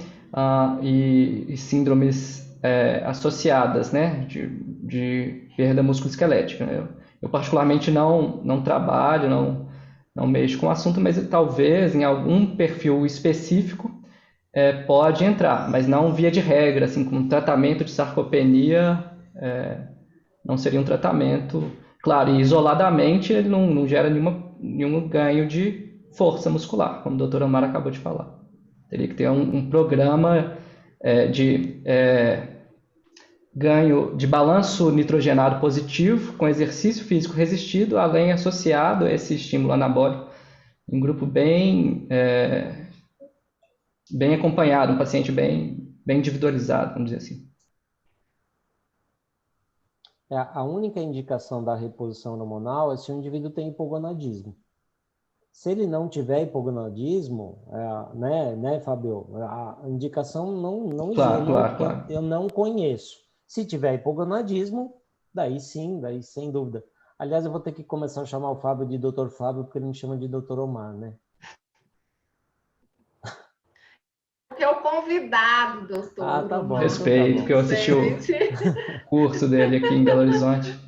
e síndromes associadas, né? De perda musculoesquelética. Eu particularmente não trabalho, não mexo com o assunto, mas talvez em algum perfil específico pode entrar, mas não via de regra, assim, como tratamento de sarcopenia, não seria um tratamento, claro, e isoladamente ele não gera nenhum ganho de força muscular, como a doutora Amara acabou de falar. Teria que ter um programa de ganho de balanço nitrogenado positivo com exercício físico resistido, além associado a esse estímulo anabólico em grupo bem acompanhado, um paciente bem individualizado, vamos dizer assim. A única indicação da reposição hormonal é se o indivíduo tem hipogonadismo. Se ele não tiver hipogonadismo, né, Fábio? A indicação não existe, Claro. Eu não conheço. Se tiver hipogonadismo, daí sim, daí sem dúvida. Aliás, eu vou ter que começar a chamar o Fábio de Dr. Fábio, porque ele me chama de Dr. Omar, né? Porque é o convidado, doutor. Tá bom. Respeito, que eu assisti o curso dele aqui em Belo Horizonte.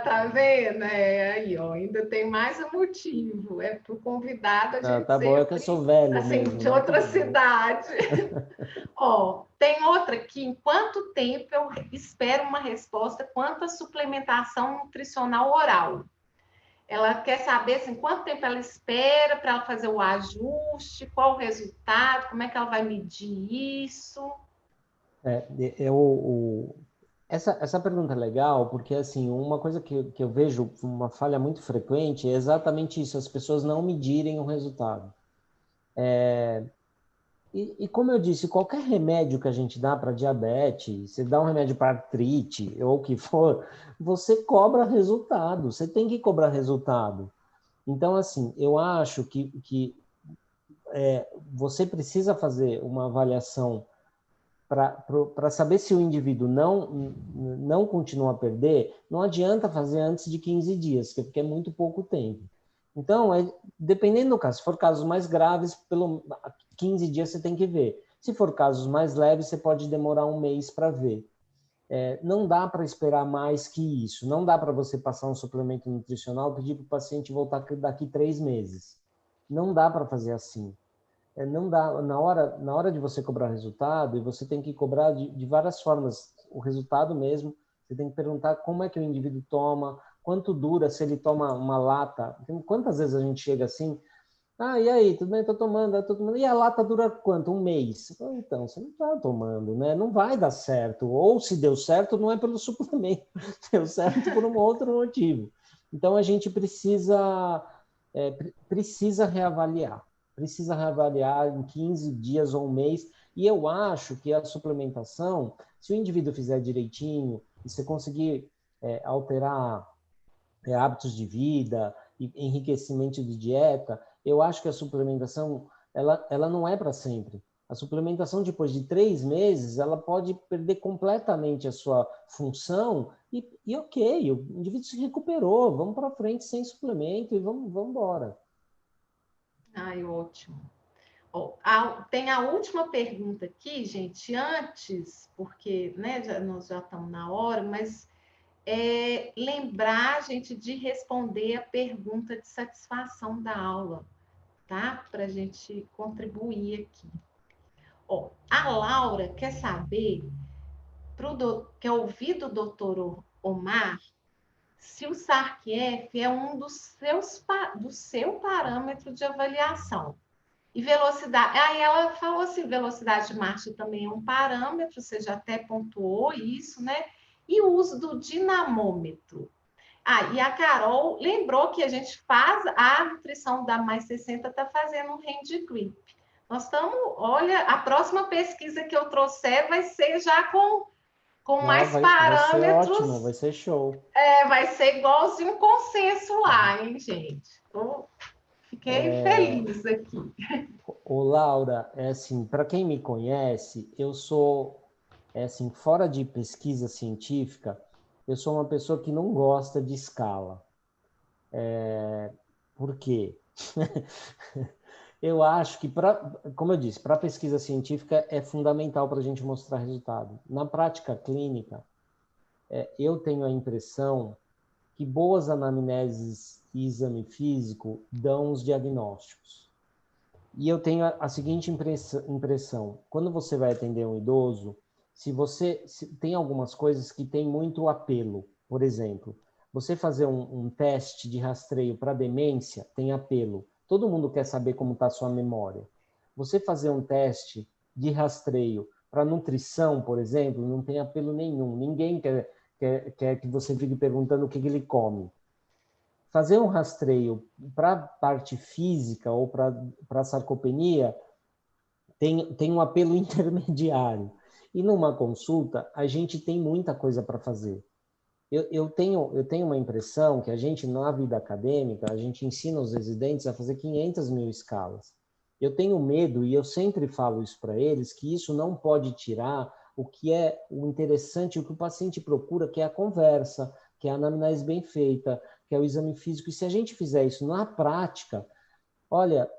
Tá vendo? Aí, ó, ainda tem mais um motivo. É para o convidado a gente tá bom, é que eu sou velho assim, mesmo. de outra cidade. Ó, tem outra aqui. Em quanto tempo eu espero uma resposta quanto à suplementação nutricional oral? Ela quer saber assim, quanto tempo ela espera para ela fazer o ajuste, qual o resultado, como é que ela vai medir isso? Essa pergunta é legal, porque assim, uma coisa que eu vejo, uma falha muito frequente, é exatamente isso, as pessoas não medirem o resultado. E como eu disse, qualquer remédio que a gente dá para diabetes, você dá um remédio para artrite, ou o que for, você cobra resultado, você tem que cobrar resultado. Então, assim, eu acho que você precisa fazer uma avaliação para saber se o indivíduo não continua a perder. Não adianta fazer antes de 15 dias, porque é muito pouco tempo. Então, dependendo do caso, se for casos mais graves, pelo 15 dias você tem que ver. Se for casos mais leves, você pode demorar um mês para ver. Não dá para esperar mais que isso. Não dá para você passar um suplemento nutricional e pedir para o paciente voltar daqui 3 meses. Não dá para fazer assim. Não dá, na hora de você cobrar resultado, e você tem que cobrar de várias formas, o resultado mesmo, você tem que perguntar como é que o indivíduo toma, quanto dura se ele toma uma lata. Quantas vezes a gente chega assim, e aí, tudo bem, estou tomando. E a lata dura quanto? Um mês. Então, você não está tomando, né? Não vai dar certo. Ou se deu certo, não é pelo suplemento, deu certo por um outro motivo. Então, a gente precisa reavaliar. Precisa reavaliar em 15 dias ou um mês. E eu acho que a suplementação, se o indivíduo fizer direitinho, e você conseguir alterar hábitos de vida, enriquecimento de dieta, eu acho que a suplementação, ela não é para sempre. A suplementação, depois de 3 meses, ela pode perder completamente a sua função e ok, o indivíduo se recuperou, vamos para frente sem suplemento e vamos embora. Ai, ótimo. Tem a última pergunta aqui, gente, antes, porque né, nós já estamos na hora, mas lembrar, gente, de responder a pergunta de satisfação da aula, tá? Para a gente contribuir aqui. A Laura quer saber, quer ouvir do doutor Omar, se o SARC-F é um do seu parâmetro de avaliação. E velocidade, aí ela falou assim, velocidade de marcha também é um parâmetro, você já até pontuou isso, né? E o uso do dinamômetro. E a Carol lembrou que a gente faz, a nutrição da Mais 60 está fazendo um hand grip. Nós estamos, olha, a próxima pesquisa que eu trouxer vai ser já com mais parâmetros. Vai ser ótimo, vai ser show. Vai ser igualzinho um consenso lá, hein, gente? Fiquei feliz aqui. Laura, assim, para quem me conhece, eu sou, assim, fora de pesquisa científica, eu sou uma pessoa que não gosta de escala. Por quê? Eu acho que, como eu disse, para pesquisa científica é fundamental para a gente mostrar resultado. Na prática clínica, eu tenho a impressão que boas anamneses e exame físico dão os diagnósticos. E eu tenho a seguinte impressão. Quando você vai atender um idoso, se tem algumas coisas que têm muito apelo. Por exemplo, você fazer um teste de rastreio para demência tem apelo. Todo mundo quer saber como está a sua memória. Você fazer um teste de rastreio para nutrição, por exemplo, não tem apelo nenhum. Ninguém quer que você fique perguntando o que ele come. Fazer um rastreio para a parte física ou para a sarcopenia tem um apelo intermediário. E numa consulta, a gente tem muita coisa para fazer. Eu tenho uma impressão que a gente, na vida acadêmica, a gente ensina os residentes a fazer 500 mil escalas. Eu tenho medo, e eu sempre falo isso para eles, que isso não pode tirar o que é o interessante, o que o paciente procura, que é a conversa, que é a anamnese bem feita, que é o exame físico. E se a gente fizer isso na prática, olha,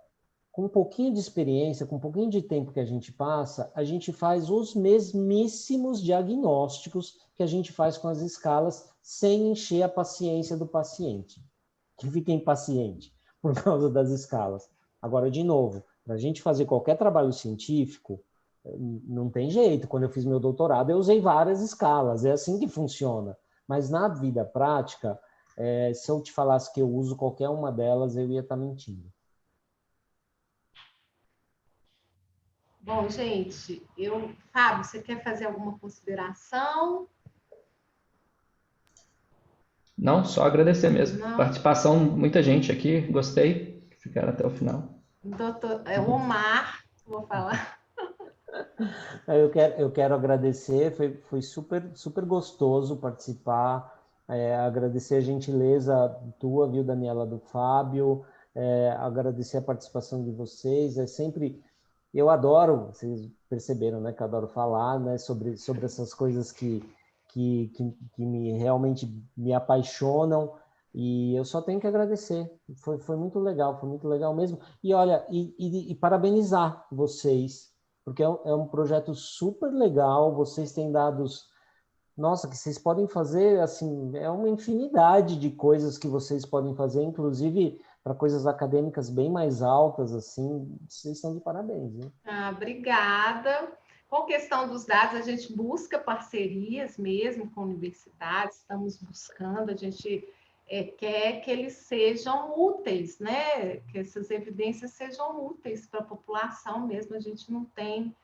com um pouquinho de experiência, com um pouquinho de tempo que a gente passa, a gente faz os mesmíssimos diagnósticos que a gente faz com as escalas, sem encher a paciência do paciente, que fica impaciente por causa das escalas. Agora, de novo, para a gente fazer qualquer trabalho científico, não tem jeito. Quando eu fiz meu doutorado, eu usei várias escalas, é assim que funciona. Mas na vida prática, se eu te falasse que eu uso qualquer uma delas, eu ia estar mentindo. Bom, gente, Fábio, você quer fazer alguma consideração? Não, só agradecer mesmo. Participação, muita gente aqui, gostei. Ficaram até o final. Doutor Omar, vou falar. Eu quero agradecer, foi super, super gostoso participar, agradecer a gentileza tua, viu, Daniela, do Fábio, agradecer a participação de vocês, eu adoro, vocês perceberam, né, que eu adoro falar, né, sobre essas coisas que realmente me apaixonam, e eu só tenho que agradecer, foi muito legal mesmo, e olha, e parabenizar vocês, porque é um projeto super legal, vocês têm dados, nossa, que vocês podem fazer, assim, é uma infinidade de coisas que vocês podem fazer, inclusive para coisas acadêmicas bem mais altas, assim, vocês estão de parabéns, né? Obrigada. Com questão dos dados, a gente busca parcerias mesmo com universidades, estamos buscando, a gente quer que eles sejam úteis, né? Que essas evidências sejam úteis para a população mesmo. A gente não tem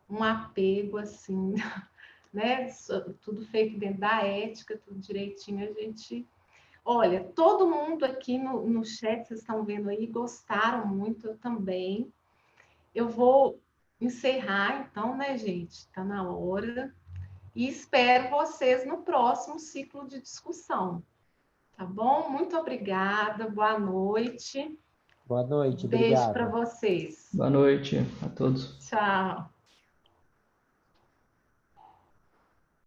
um apego assim, né? Tudo feito dentro da ética, tudo direitinho. A gente, olha, todo mundo aqui no chat, vocês estão vendo aí, gostaram muito, eu também. Eu vou encerrar, então, né, gente? Está na hora. E espero vocês no próximo ciclo de discussão. Tá bom? Muito obrigada, boa noite. Boa noite, Beijo para obrigado. vocês. Boa noite a todos. Tchau.